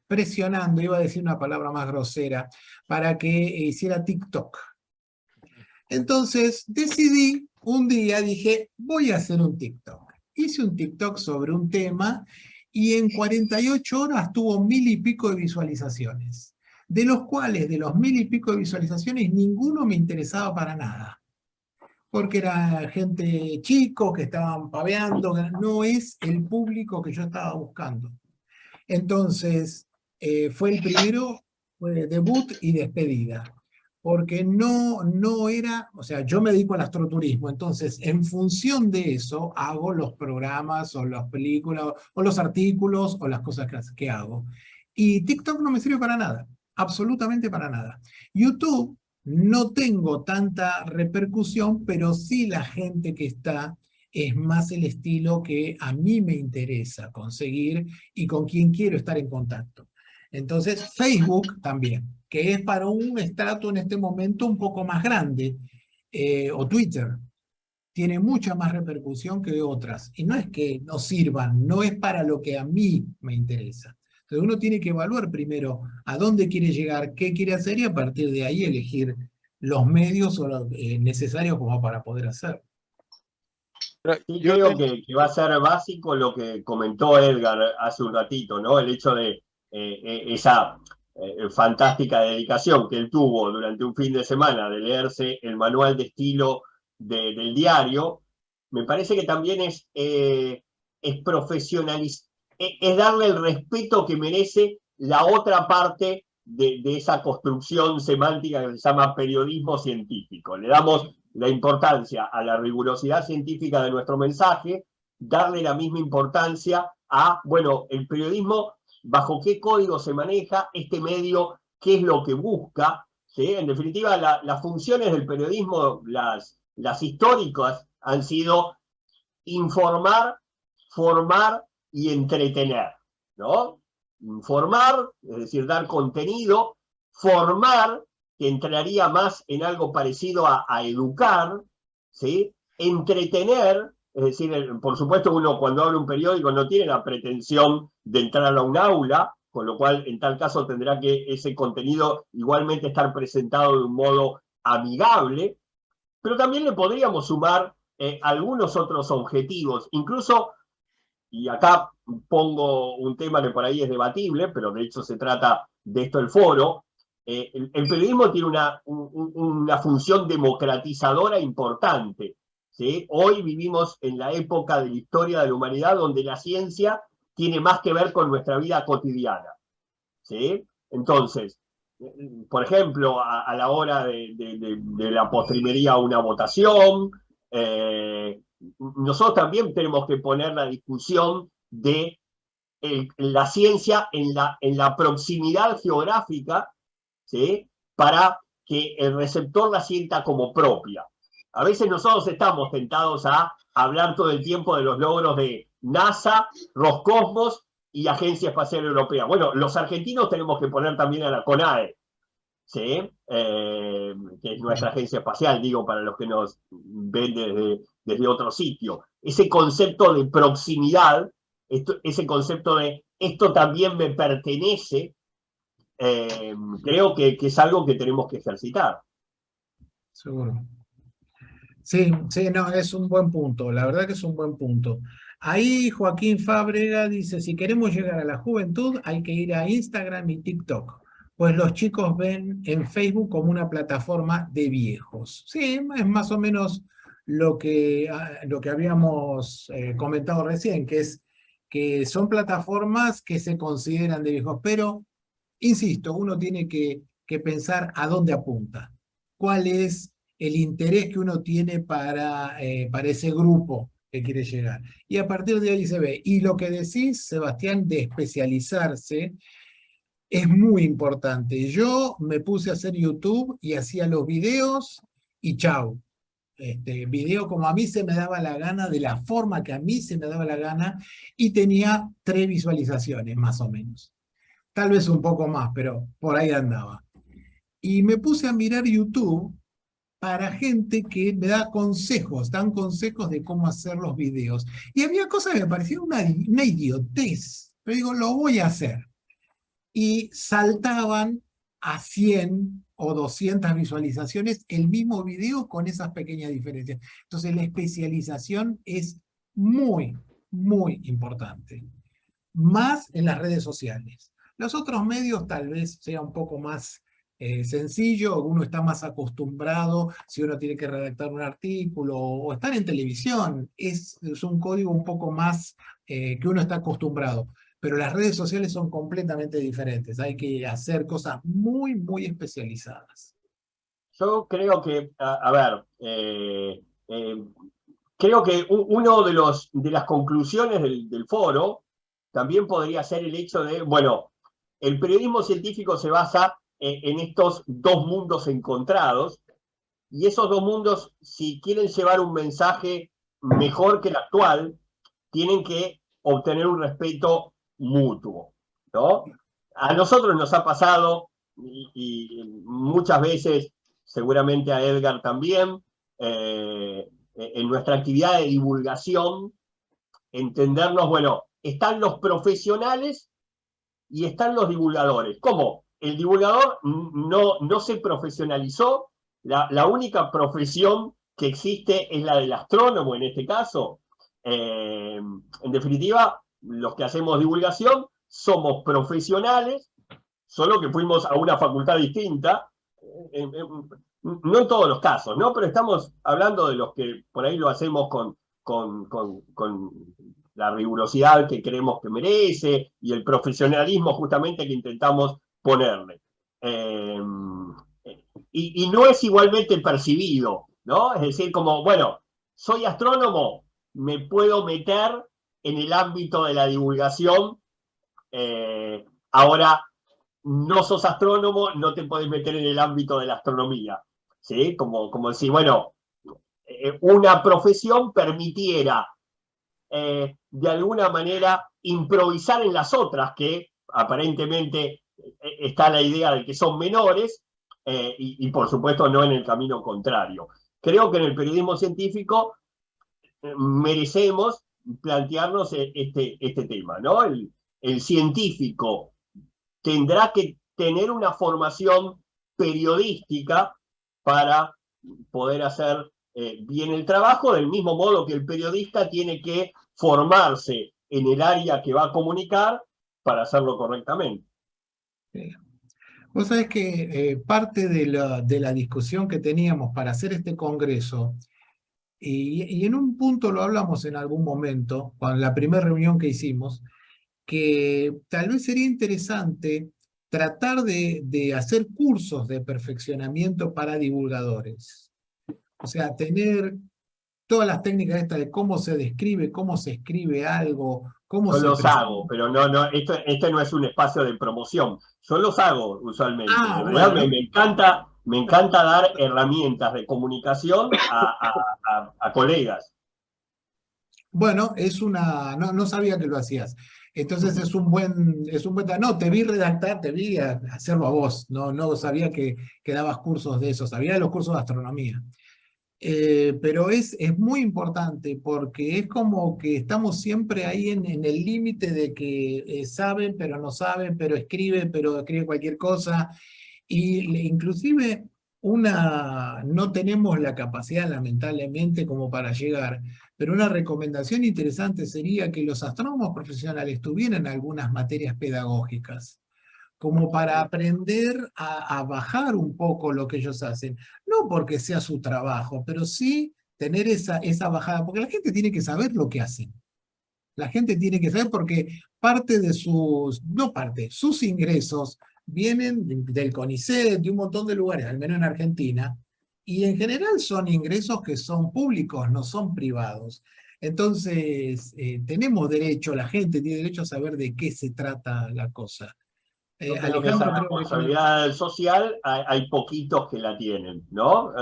S3: presionando, iba a decir una palabra más grosera, para que hiciera TikTok. Entonces decidí, un día dije, voy a hacer un TikTok. Hice un TikTok sobre un tema y en 48 horas tuvo 1000 y pico de visualizaciones, de los cuales, de los 1000 y pico de visualizaciones, ninguno me interesaba para nada. Porque era gente chico que estaban paveando, no es el público que yo estaba buscando. Entonces, fue el primero, fue debut y despedida, porque no era, o sea, yo me dedico al astroturismo, entonces en función de eso hago los programas o las películas o los artículos o las cosas que hago. Y TikTok no me sirve para nada, absolutamente para nada. YouTube no tengo tanta repercusión, pero sí la gente que está es más el estilo que a mí me interesa conseguir y con quien quiero estar en contacto. Entonces, Facebook también, que es para un estrato en este momento un poco más grande, o Twitter, tiene mucha más repercusión que otras. Y no es que no sirvan, no es para lo que a mí me interesa. Entonces uno tiene que evaluar primero a dónde quiere llegar, qué quiere hacer y a partir de ahí elegir los medios necesarios como para poder hacer.
S2: Sí,
S1: Yo
S2: creo que va a ser básico lo que comentó Edgar hace un ratito, ¿no? El hecho de esa fantástica dedicación que él tuvo durante un fin de semana de leerse el manual de estilo del diario, me parece que también es es darle el respeto que merece la otra parte de esa construcción semántica que se llama periodismo científico. Le damos la importancia a la rigurosidad científica de nuestro mensaje, darle la misma importancia a, bueno, el periodismo, bajo qué código se maneja, este medio, qué es lo que busca, ¿sí? En definitiva, las funciones del periodismo, las históricas, han sido informar, formar y entretener, ¿no? Informar, es decir, dar contenido, formar, que entraría más en algo parecido a educar, ¿sí? Entretener, es decir, por supuesto uno cuando abre un periódico no tiene la pretensión de entrar a un aula, con lo cual en tal caso tendrá que ese contenido igualmente estar presentado de un modo amigable, pero también le podríamos sumar algunos otros objetivos, incluso, y acá pongo un tema que por ahí es debatible, pero de hecho se trata de esto el foro, el periodismo tiene una función democratizadora importante, ¿sí? Hoy vivimos en la época de la historia de la humanidad donde la ciencia tiene más que ver con nuestra vida cotidiana, ¿sí? Entonces, por ejemplo, a la hora de la postrimería a una votación, nosotros también tenemos que poner la discusión de la ciencia en la proximidad geográfica, ¿sí? Para que el receptor la sienta como propia. A veces nosotros estamos tentados a hablar todo el tiempo de los logros de NASA, Roscosmos y Agencia Espacial Europea. Bueno, los argentinos tenemos que poner también a la CONAE, ¿sí? Que es nuestra agencia espacial, digo, para los que nos ven desde otro sitio. Ese concepto de proximidad, ese concepto de esto también me pertenece, creo que es algo que tenemos que ejercitar.
S3: Seguro. Sí, sí, no, es un buen punto, la verdad que es un buen punto. Ahí Joaquín Fábrega dice, si queremos llegar a la juventud hay que ir a Instagram y TikTok, pues los chicos ven en Facebook como una plataforma de viejos. Sí, es más o menos lo que habíamos comentado recién, que son plataformas que se consideran de viejos, pero, insisto, uno tiene que pensar a dónde apunta, cuál es el interés que uno tiene para ese grupo que quiere llegar. Y a partir de ahí se ve. Y lo que decís, Sebastián, de especializarse, es muy importante. Yo me puse a hacer YouTube y hacía los videos y chau. Video como a mí se me daba la gana, de la forma que a mí se me daba la gana, y tenía 3 visualizaciones, más o menos. Tal vez un poco más, pero por ahí andaba. Y me puse a mirar YouTube para gente que me da consejos, dan consejos de cómo hacer los videos. Y había cosas que me parecían una idiotez, pero digo, lo voy a hacer. Y saltaban a 100 o 200 visualizaciones el mismo video con esas pequeñas diferencias. Entonces la especialización es muy, muy importante. Más en las redes sociales. Los otros medios tal vez sea un poco más sencillo, uno está más acostumbrado, si uno tiene que redactar un artículo o estar en televisión, es un código un poco más que uno está acostumbrado. Pero las redes sociales son completamente diferentes. Hay que hacer cosas muy, muy especializadas.
S2: Yo creo que, a ver, creo que uno de las conclusiones del foro también podría ser el hecho de, bueno, el periodismo científico se basa en estos dos mundos encontrados, y esos dos mundos, si quieren llevar un mensaje mejor que el actual, tienen que obtener un respeto mutuo, ¿no? A nosotros nos ha pasado, y muchas veces, seguramente a Edgar también, en nuestra actividad de divulgación, entendernos, bueno, están los profesionales y están los divulgadores. ¿Cómo? El divulgador no se profesionalizó, la única profesión que existe es la del astrónomo en este caso. En definitiva, los que hacemos divulgación somos profesionales, solo que fuimos a una facultad distinta, no en todos los casos, ¿no? Pero estamos hablando de los que por ahí lo hacemos con la rigurosidad que creemos que merece y el profesionalismo justamente que intentamos ponerle. Y no es igualmente percibido, ¿no? Es decir, como, bueno, soy astrónomo, me puedo meter en el ámbito de la divulgación, ahora no sos astrónomo, no te podés meter en el ámbito de la astronomía, ¿sí? Como decir, bueno, una profesión permitiera de alguna manera improvisar en las otras, que aparentemente está la idea de que son menores, y por supuesto no en el camino contrario. Creo que en el periodismo científico merecemos plantearnos este tema, ¿no? El científico tendrá que tener una formación periodística para poder hacer bien el trabajo, del mismo modo que el periodista tiene que formarse en el área que va a comunicar para hacerlo correctamente.
S3: Vos sabés que parte de la discusión que teníamos para hacer este congreso, y en un punto lo hablamos en algún momento, con la primera reunión que hicimos, que tal vez sería interesante tratar de hacer cursos de perfeccionamiento para divulgadores. O sea, tener todas las técnicas estas de cómo se describe, cómo se escribe algo, cómo
S2: Yo
S3: se
S2: los
S3: presenta.
S2: hago, pero este no es un espacio de promoción. Yo los hago usualmente.
S3: Ah,
S2: De verdad,
S3: bueno.
S2: me encanta dar herramientas de comunicación a colegas.
S3: Bueno, no sabía que lo hacías. Entonces es un buen, no, te vi redactar, te vi hacerlo a vos. No sabía que dabas cursos de eso, sabía de los cursos de astronomía. Pero es muy importante porque es como que estamos siempre ahí en el límite de que saben, pero no saben, pero escriben cualquier cosa. Y inclusive no tenemos la capacidad, lamentablemente, como para llegar, pero una recomendación interesante sería que los astrónomos profesionales tuvieran algunas materias pedagógicas, como para aprender a bajar un poco lo que ellos hacen. No porque sea su trabajo, pero sí tener esa bajada, porque la gente tiene que saber lo que hacen. La gente tiene que saber porque sus ingresos vienen del CONICET, de un montón de lugares, al menos en Argentina, y en general son ingresos que son públicos, no son privados. Entonces, tenemos derecho, la gente tiene derecho a saber de qué se trata la cosa.
S2: Yo creo que esa responsabilidad social hay poquitos que la tienen, ¿no?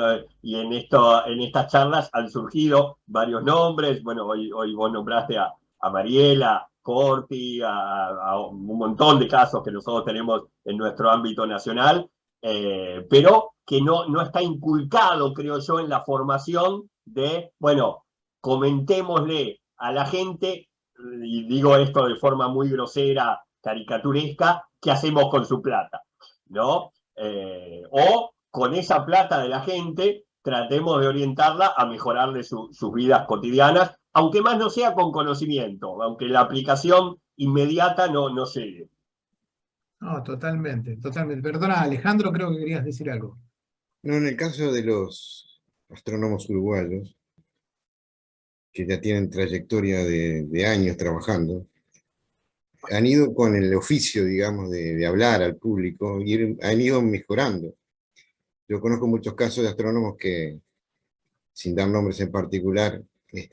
S2: Y en estas charlas han surgido varios nombres. Bueno, hoy vos nombraste a Mariela, Corti, a un montón de casos que nosotros tenemos en nuestro ámbito nacional, pero que no está inculcado, creo yo, en la formación de, bueno, comentémosle a la gente, y digo esto de forma muy grosera, caricaturesca, qué hacemos con su plata, ¿no? O con esa plata de la gente tratemos de orientarla a mejorarle sus vidas cotidianas, aunque más no sea con conocimiento, aunque la aplicación inmediata no llegue.
S3: No, totalmente, totalmente. Perdona, Alejandro, creo que querías decir algo.
S5: No, en el caso de los astrónomos uruguayos, que ya tienen trayectoria de años trabajando, han ido con el oficio, digamos, de hablar al público y han ido mejorando. Yo conozco muchos casos de astrónomos que, sin dar nombres en particular,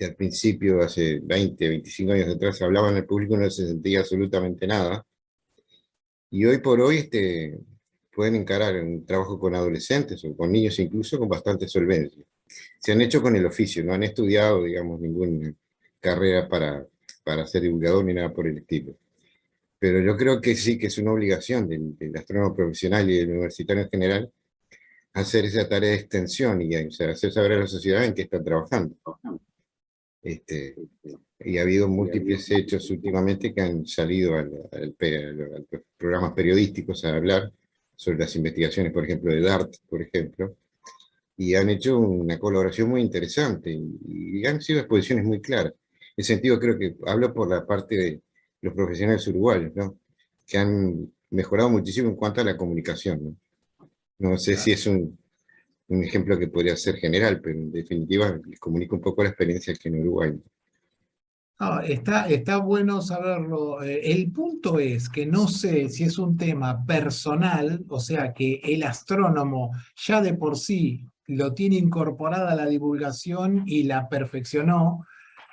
S5: al principio, hace 20, 25 años atrás, hablaban al público y no se sentía absolutamente nada. Y hoy por hoy pueden encarar un trabajo con adolescentes o con niños incluso con bastante solvencia. Se han hecho con el oficio, no han estudiado, digamos, ninguna carrera para ser divulgador ni nada por el estilo. Pero yo creo que sí que es una obligación del astrónomo profesional y del universitario en general hacer esa tarea de extensión y hacer saber a la sociedad en qué están trabajando. Y ha habido múltiples hechos últimamente que han salido a los programas periodísticos a hablar sobre las investigaciones, por ejemplo, de DART, por ejemplo, y han hecho una colaboración muy interesante y han sido exposiciones muy claras. En ese sentido, creo que hablo por la parte de los profesionales uruguayos, ¿no? Que han mejorado muchísimo en cuanto a la comunicación, ¿no? No sé si es un ejemplo que podría ser general, pero en definitiva les comunico un poco la experiencia que en Uruguay.
S3: No, está bueno saberlo. El punto es que no sé si es un tema personal, o sea, que el astrónomo ya de por sí lo tiene incorporada a la divulgación y la perfeccionó,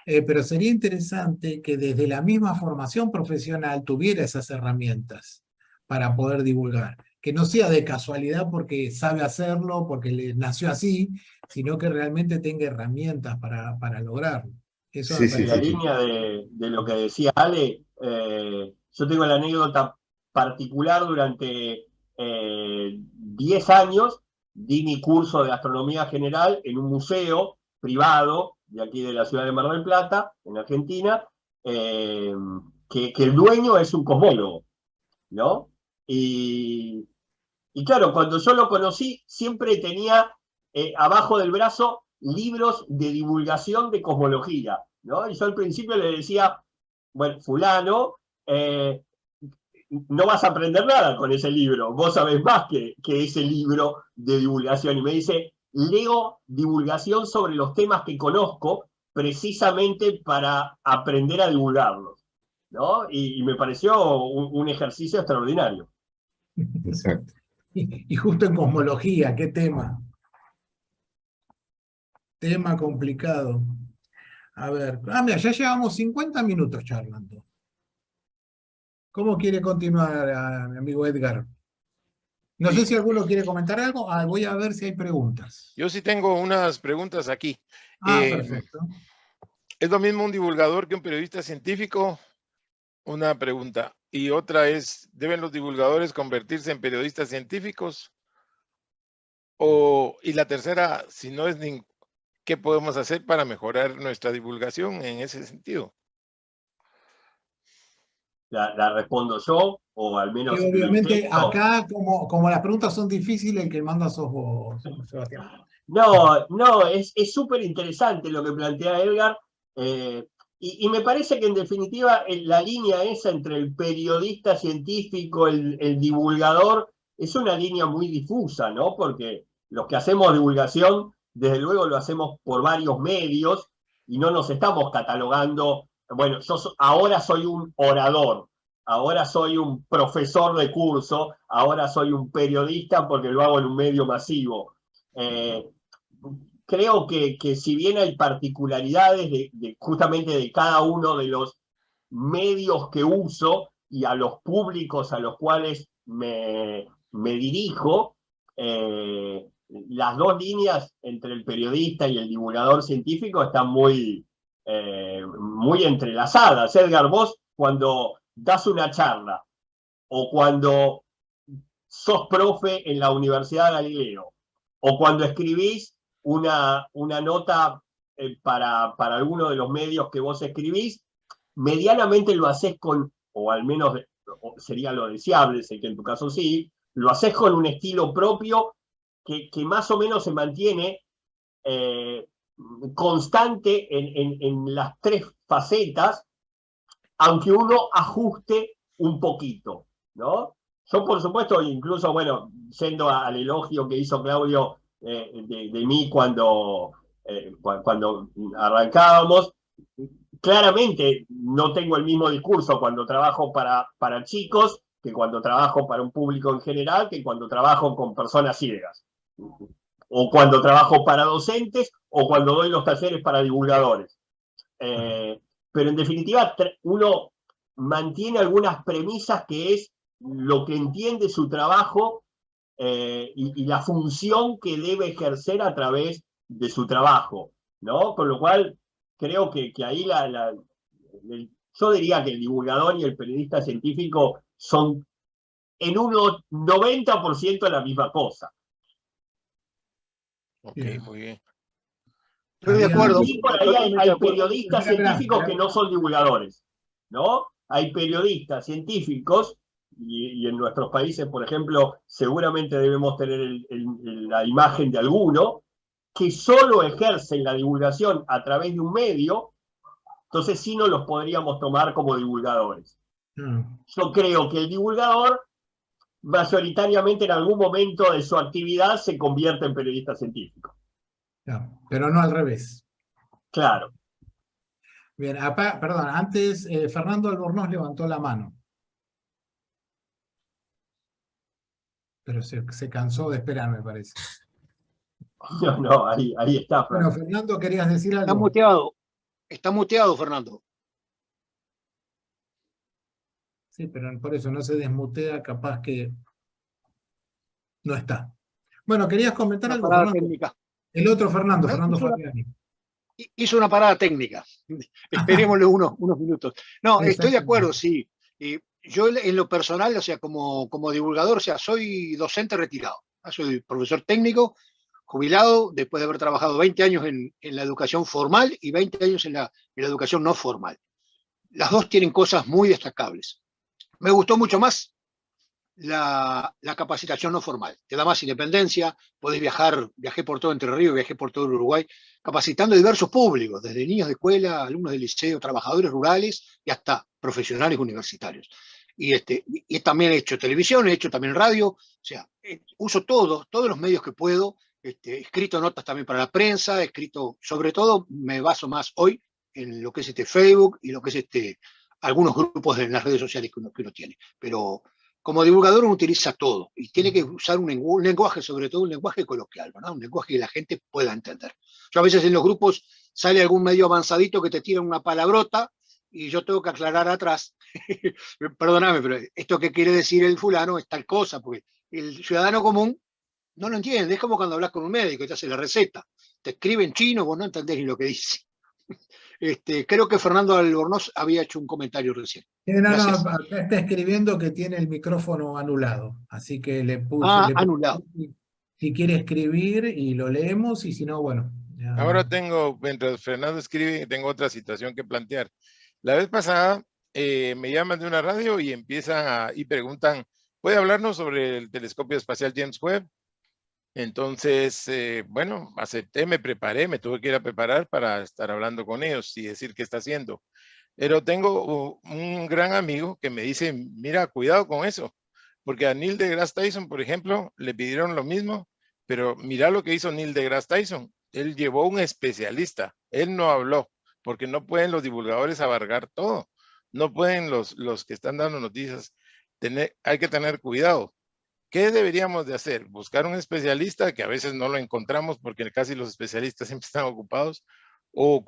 S3: pero sería interesante que desde la misma formación profesional tuviera esas herramientas para poder divulgar. Que no sea de casualidad porque sabe hacerlo, porque le nació así, sino que realmente tenga herramientas para lograrlo. Eso me
S5: Sí,
S2: En
S3: parece.
S2: la línea de lo que decía Ale, yo tengo la anécdota particular durante 10 años, di mi curso de astronomía general en un museo privado de aquí de la ciudad de Mar del Plata, en Argentina, que el dueño es un cosmólogo, ¿no? Y claro, cuando yo lo conocí, siempre tenía abajo del brazo libros de divulgación de cosmología, ¿no? Y yo al principio le decía, bueno, fulano, no vas a aprender nada con ese libro, vos sabés más que ese libro de divulgación. Y me dice, leo divulgación sobre los temas que conozco precisamente para aprender a divulgarlos, ¿no? Y me pareció un ejercicio extraordinario.
S5: Exacto.
S3: Y justo en cosmología, ¿qué tema? Tema complicado. A ver, mira, ya llevamos 50 minutos charlando. ¿Cómo quiere continuar, mi amigo Edgar? No sé si alguno quiere comentar algo. Voy a ver si hay preguntas.
S1: Yo sí tengo unas preguntas aquí. ¿Es
S3: Perfecto.
S1: lo mismo un divulgador que un periodista científico? Una pregunta. Y otra es, ¿deben los divulgadores convertirse en periodistas científicos? Y la tercera, si no es ¿qué podemos hacer para mejorar nuestra divulgación en ese sentido?
S2: La respondo yo, o al menos
S3: Y
S2: lo
S3: obviamente
S2: intento.
S3: acá, como las preguntas son difíciles, el que manda sos vos, Sebastián.
S2: No, es súper interesante lo que plantea Edgar, y me parece que en definitiva la línea esa entre el periodista científico, el divulgador, es una línea muy difusa, ¿no? Porque los que hacemos divulgación, desde luego lo hacemos por varios medios y no nos estamos catalogando, bueno, ahora soy un orador, ahora soy un profesor de curso, ahora soy un periodista porque lo hago en un medio masivo. Creo que si bien hay particularidades justamente de cada uno de los medios que uso y a los públicos a los cuales me dirijo, las dos líneas entre el periodista y el divulgador científico están muy entrelazadas. Edgar, vos cuando das una charla o cuando sos profe en la Universidad de Galileo o cuando escribís una nota para alguno de los medios que vos escribís, medianamente lo haces con, o al menos sería lo deseable, sé que en tu caso sí, lo haces con un estilo propio que más o menos se mantiene constante en las tres facetas, aunque uno ajuste un poquito, ¿no? Yo, por supuesto, incluso, bueno, yendo al elogio que hizo Claudio de mí cuando arrancábamos, claramente no tengo el mismo discurso cuando trabajo para chicos que cuando trabajo para un público en general, que cuando trabajo con personas ciegas, o cuando trabajo para docentes, o cuando doy los talleres para divulgadores. Pero en definitiva, uno mantiene algunas premisas que es lo que entiende su trabajo y la función que debe ejercer a través de su trabajo, ¿no? Con lo cual, creo que ahí yo diría que el divulgador y el periodista científico son en un 90% la misma cosa.
S1: Ok,
S3: Bien.
S1: muy bien.
S4: Estoy de acuerdo.
S2: Y por ahí
S4: Totalmente de
S2: hay
S4: acuerdo.
S2: periodistas científicos que no son divulgadores, ¿no? Hay periodistas científicos, y en nuestros países, por ejemplo, seguramente debemos tener la imagen de alguno, que solo ejercen la divulgación a través de un medio, entonces sí no los podríamos tomar como divulgadores. Yo creo que el divulgador, mayoritariamente en algún momento de su actividad, se convierte en periodista científico.
S3: No, pero no al revés.
S2: Claro.
S3: Bien, perdón, antes Fernando Albornoz levantó la mano. Pero se cansó de esperar, me parece.
S2: No, ahí está.
S3: Bueno, Fernando, ¿querías decir
S4: Está
S3: algo?
S4: muteado. Está muteado, Fernando.
S3: Sí, pero por eso no se desmutea, capaz que no está. Bueno, ¿querías comentar
S4: Una
S3: algo,
S4: parada
S3: Fernando?
S4: técnica.
S3: El otro Fernando,
S4: No,
S3: Fernando Fabiani.
S4: hizo una parada técnica. Esperémosle unos minutos. No, estoy de acuerdo, sí. Yo en lo personal, o sea, como divulgador, o sea, soy docente retirado. Soy profesor técnico, jubilado, después de haber trabajado 20 años en la educación formal y 20 años en la educación no formal. Las dos tienen cosas muy destacables. Me gustó mucho más la capacitación no formal. Te da más independencia, podés viajar, viajé por todo Entre Ríos, viajé por todo el Uruguay, capacitando a diversos públicos, desde niños de escuela, alumnos de liceo, trabajadores rurales y hasta profesionales universitarios. Y también he hecho televisión, he hecho también radio, o sea, uso todos los medios que puedo, he escrito notas también para la prensa, he escrito, sobre todo, me baso más hoy en lo que es Facebook y lo que es algunos grupos en las redes sociales que uno tiene. Pero como divulgador uno utiliza todo y tiene que usar un lenguaje, sobre todo un lenguaje coloquial, ¿no? Un lenguaje que la gente pueda entender. Yo a veces en los grupos sale algún medio avanzadito que te tira una palabrota y yo tengo que aclarar atrás, perdóname, pero esto que quiere decir el fulano es tal cosa, porque el ciudadano común no lo entiende. Es como cuando hablas con un médico y te hace la receta. Te escribe en chino, vos no entendés ni lo que dice. Creo que Fernando Albornoz había hecho un comentario recién.
S3: No,
S4: Gracias.
S3: acá está escribiendo que tiene el micrófono anulado, así que le puse
S4: Anulado.
S3: si quiere escribir y lo leemos, y si no, bueno. Ya.
S1: Ahora mientras Fernando escribe, tengo otra situación que plantear. La vez pasada me llaman de una radio y y preguntan, ¿puede hablarnos sobre el telescopio espacial James Webb? Entonces, bueno, acepté, me preparé, me tuve que ir a preparar para estar hablando con ellos y decir qué está haciendo. Pero tengo un gran amigo que me dice, mira, cuidado con eso, porque a Neil deGrasse Tyson, por ejemplo, le pidieron lo mismo, pero mira lo que hizo Neil deGrasse Tyson. Él llevó un especialista, él no habló, porque no pueden los divulgadores abarcar todo, no pueden los que están dando noticias, hay que tener cuidado. ¿Qué deberíamos de hacer? Buscar un especialista, que a veces no lo encontramos porque casi los especialistas siempre están ocupados, o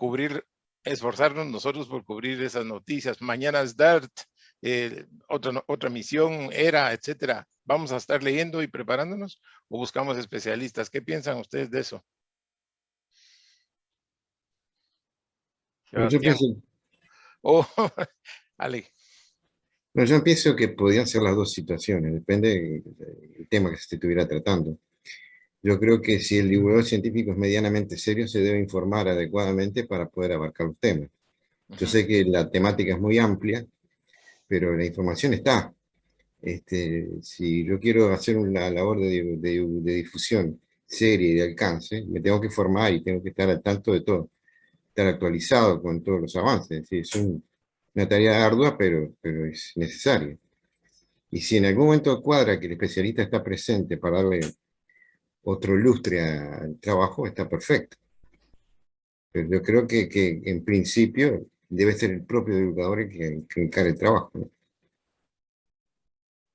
S1: esforzarnos nosotros por cubrir esas noticias. Mañana es DART, otra misión, ERA, etcétera. ¿Vamos a estar leyendo y preparándonos o buscamos especialistas? ¿Qué piensan ustedes de eso?
S5: Yo pienso,
S1: Ale.
S5: no, yo pienso que podrían ser las dos situaciones, depende del tema que se estuviera tratando. Yo creo que si el divulgador científico es medianamente serio, se debe informar adecuadamente para poder abarcar los temas. Yo sé que la temática es muy amplia, pero la información está. Si yo quiero hacer una labor de difusión seria y de alcance, me tengo que formar y tengo que estar al tanto de todo, estar actualizado con todos los avances. Es decir, una tarea ardua, pero es necesaria. Y si en algún momento cuadra que el especialista está presente para darle otro lustre al trabajo, está perfecto. Pero yo creo que en principio debe ser el propio divulgador el que encare el trabajo, ¿no?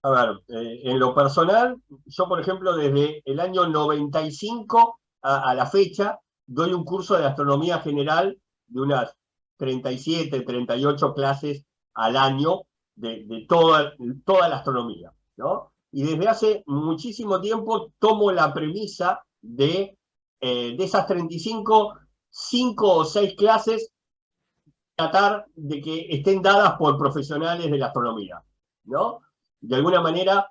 S2: A ver, en lo personal, yo por ejemplo desde el año 95 a la fecha, doy un curso de astronomía general de unas 37, 38 clases al año de toda la astronomía, ¿no? Y desde hace muchísimo tiempo tomo la premisa de esas 35, 5 o 6 clases, tratar de que estén dadas por profesionales de la astronomía, ¿no? De alguna manera,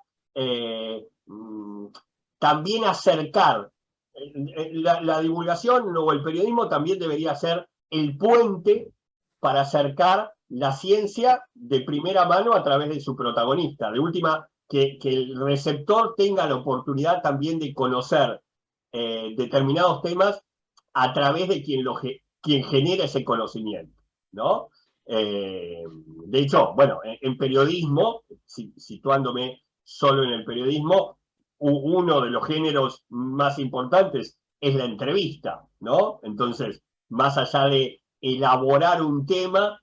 S2: también acercar la divulgación o el periodismo también debería ser el puente para acercar la ciencia de primera mano a través de su protagonista. De última, que el receptor tenga la oportunidad también de conocer determinados temas a través de quien genera ese conocimiento, ¿no? De hecho, bueno, en periodismo, situándome solo en el periodismo, uno de los géneros más importantes es la entrevista, ¿no? Entonces, más allá de elaborar un tema,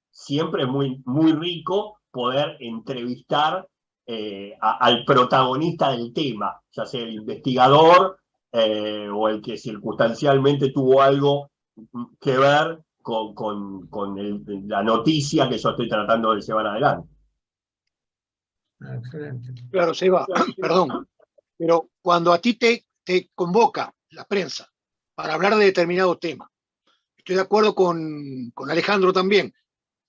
S2: siempre es muy rico poder entrevistar al protagonista del tema, ya sea el investigador o el que circunstancialmente tuvo algo que ver con la noticia que yo estoy tratando de llevar adelante.
S3: Excelente.
S4: Claro, Seba, perdón, pero cuando a ti te convoca la prensa para hablar de determinado tema, estoy de acuerdo con Alejandro también,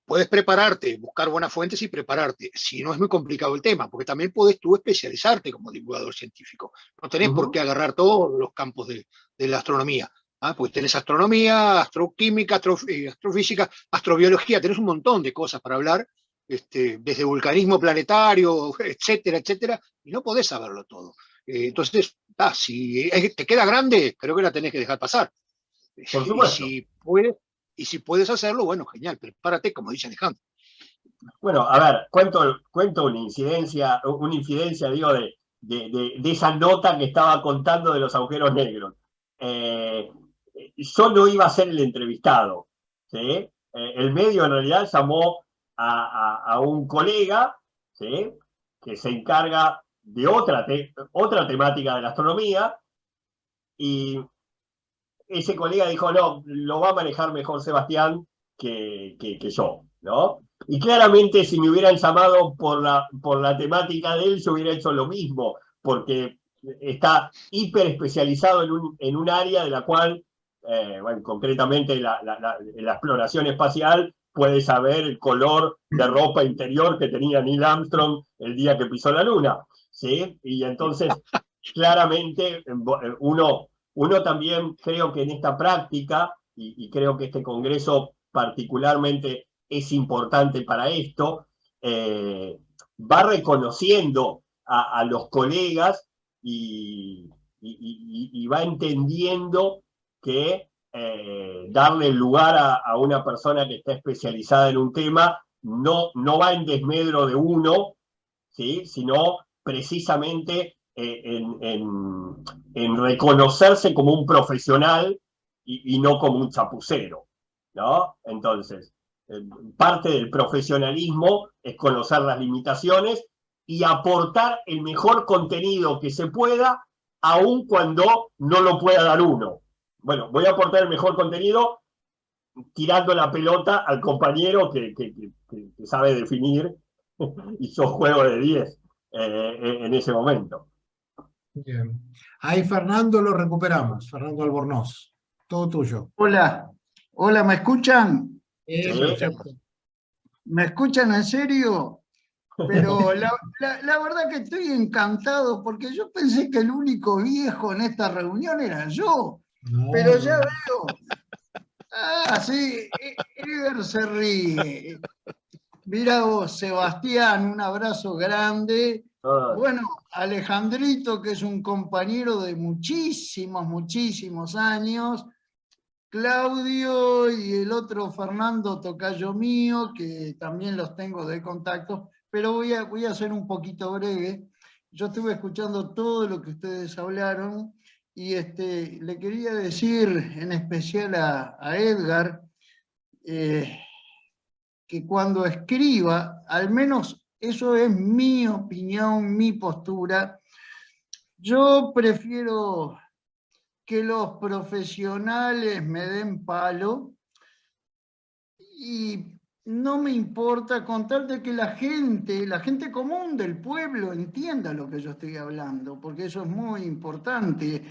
S4: puedes prepararte, buscar buenas fuentes y prepararte, si no es muy complicado el tema, porque también puedes tú especializarte como divulgador científico, no tenés por qué agarrar todos los campos de la astronomía, porque tenés astronomía, astroquímica, astrofísica, astrobiología, tenés un montón de cosas para hablar, desde vulcanismo planetario, etcétera, etcétera, y no podés saberlo todo. Entonces, si te queda grande, creo que la tenés que dejar pasar.
S2: Por supuesto.
S4: Y si puedes hacerlo, bueno, genial, prepárate, como dice Alejandro.
S2: Bueno, a ver, cuento una infidencia, digo, de esa nota que estaba contando de los agujeros negros. Yo no iba a ser el entrevistado, ¿sí? El medio en realidad llamó a un colega, ¿sí? Que se encarga de otra temática de la astronomía, y ese colega dijo, no, lo va a manejar mejor Sebastián que yo, ¿no? Y claramente si me hubieran llamado por la temática de él, yo hubiera hecho lo mismo, porque está hiper especializado en un área de la cual, bueno, concretamente la exploración espacial, puede saber el color de ropa interior que tenía Neil Armstrong el día que pisó la Luna, ¿sí? Y entonces, claramente, uno también creo que en esta práctica, y creo que este congreso particularmente es importante para esto, va reconociendo a los colegas y va entendiendo que darle lugar a una persona que está especializada en un tema no va en desmedro de uno, ¿sí? Sino precisamente en reconocerse como un profesional y no como un chapucero, ¿no? Entonces, parte del profesionalismo es conocer las limitaciones y aportar el mejor contenido que se pueda, aun cuando no lo pueda dar uno. Bueno, voy a aportar el mejor contenido tirando la pelota al compañero que sabe definir hizo juego de 10 en ese momento.
S3: Bien. Ahí Fernando lo recuperamos, Fernando Albornoz. Todo tuyo.
S6: Hola, hola, ¿me escuchan?
S2: Sí.
S3: Perfecto.
S6: ¿Me escuchan en serio? Pero la verdad que estoy encantado porque yo pensé que el único viejo en esta reunión era yo.
S3: No,
S6: Pero ya
S3: no.
S6: veo. Ah, sí, Eder se ríe. Mira vos, Sebastián, un abrazo grande.
S2: Ah,
S6: Bueno, Alejandrito, que es un compañero de muchísimos, muchísimos años. Claudio y el otro Fernando, tocayo mío, que también los tengo de contacto, pero voy a ser un poquito breve. Yo estuve escuchando todo lo que ustedes hablaron y le quería decir en especial a Edgar que cuando escriba, al menos eso es mi opinión, mi postura, yo prefiero que los profesionales me den palo y no me importa con tal de que la gente común del pueblo entienda lo que yo estoy hablando, porque eso es muy importante.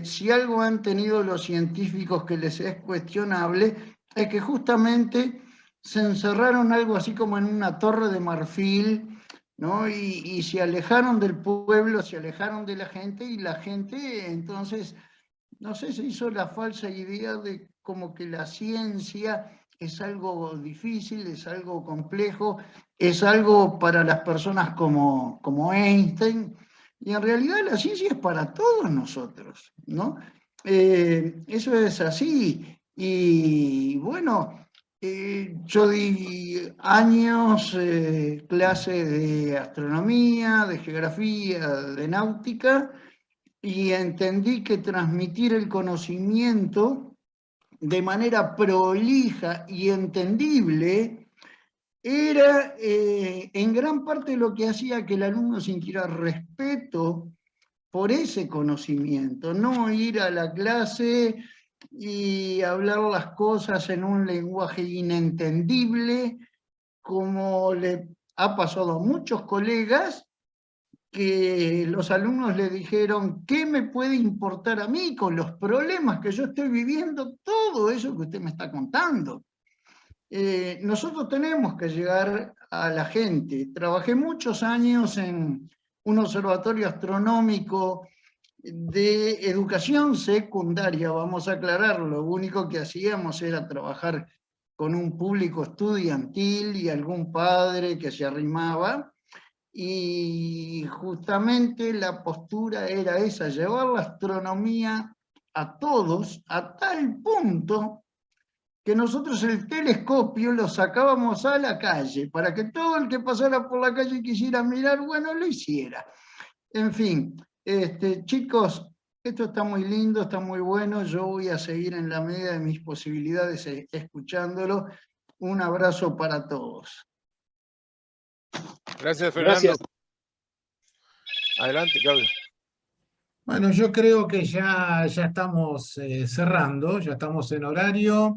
S6: Si algo han tenido los científicos que les es cuestionable, es que justamente se encerraron algo así como en una torre de marfil, ¿no? Y se alejaron del pueblo, se alejaron de la gente, y la gente entonces, no sé, se hizo la falsa idea de como que la ciencia es algo difícil, es algo complejo, es algo para las personas como Einstein, y en realidad la ciencia es para todos nosotros, ¿no? Eso es así, y bueno, yo di años clase de astronomía, de geografía, de náutica, y entendí que transmitir el conocimiento de manera prolija y entendible era en gran parte lo que hacía que el alumno sintiera respeto por ese conocimiento, no ir a la clase y hablar las cosas en un lenguaje inentendible, como le ha pasado a muchos colegas, que los alumnos le dijeron: ¿qué me puede importar a mí con los problemas que yo estoy viviendo? Todo eso que usted me está contando. Nosotros tenemos que llegar a la gente. Trabajé muchos años en un observatorio astronómico de educación secundaria, vamos a aclarar, lo único que hacíamos era trabajar con un público estudiantil y algún padre que se arrimaba, y justamente la postura era esa, llevar la astronomía a todos, a tal punto que nosotros el telescopio lo sacábamos a la calle, para que todo el que pasara por la calle y quisiera mirar, bueno, lo hiciera. En fin, chicos, esto está muy lindo, está muy bueno, yo voy a seguir en la medida de mis posibilidades escuchándolo. Un abrazo para todos.
S1: Gracias, Fernando.
S4: Gracias.
S1: Adelante, Claudio.
S3: Bueno, yo creo que ya estamos cerrando, ya estamos en horario.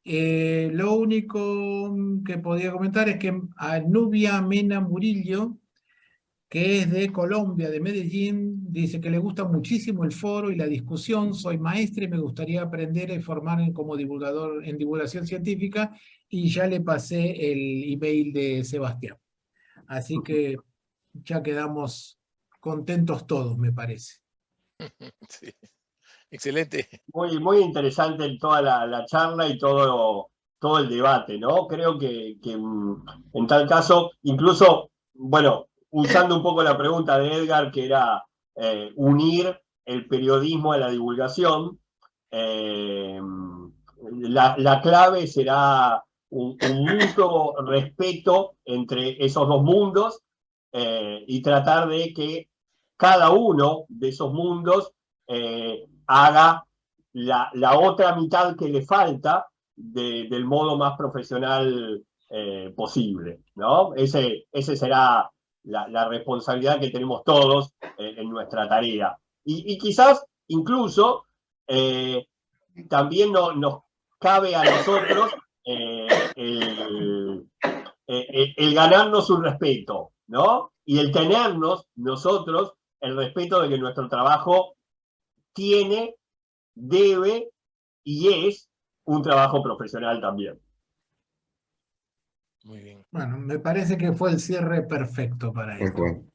S3: Lo único que podía comentar es que a Nubia Mena Murillo, que es de Colombia, de Medellín, dice que le gusta muchísimo el foro y la discusión. Soy maestra y me gustaría aprender y formarme como divulgador en divulgación científica, y ya le pasé el email de Sebastián. Así que ya quedamos contentos todos, me parece.
S1: Sí. Excelente.
S2: Muy interesante toda la charla y todo el debate, ¿no? Creo que en tal caso, incluso, bueno, usando un poco la pregunta de Edgar, que era unir el periodismo a la divulgación, la clave será un mutuo respeto entre esos dos mundos, y tratar de que cada uno de esos mundos haga la otra mitad que le falta del modo más profesional posible, ¿no? Ese será la responsabilidad que tenemos todos en nuestra tarea. Y quizás incluso también nos cabe a nosotros el ganarnos un respeto, ¿no? Y el tenernos nosotros el respeto de que nuestro trabajo tiene, debe y es un trabajo profesional también.
S1: Muy bien.
S3: Bueno, me parece que fue el cierre perfecto para
S5: Tal
S3: esto.
S5: cual.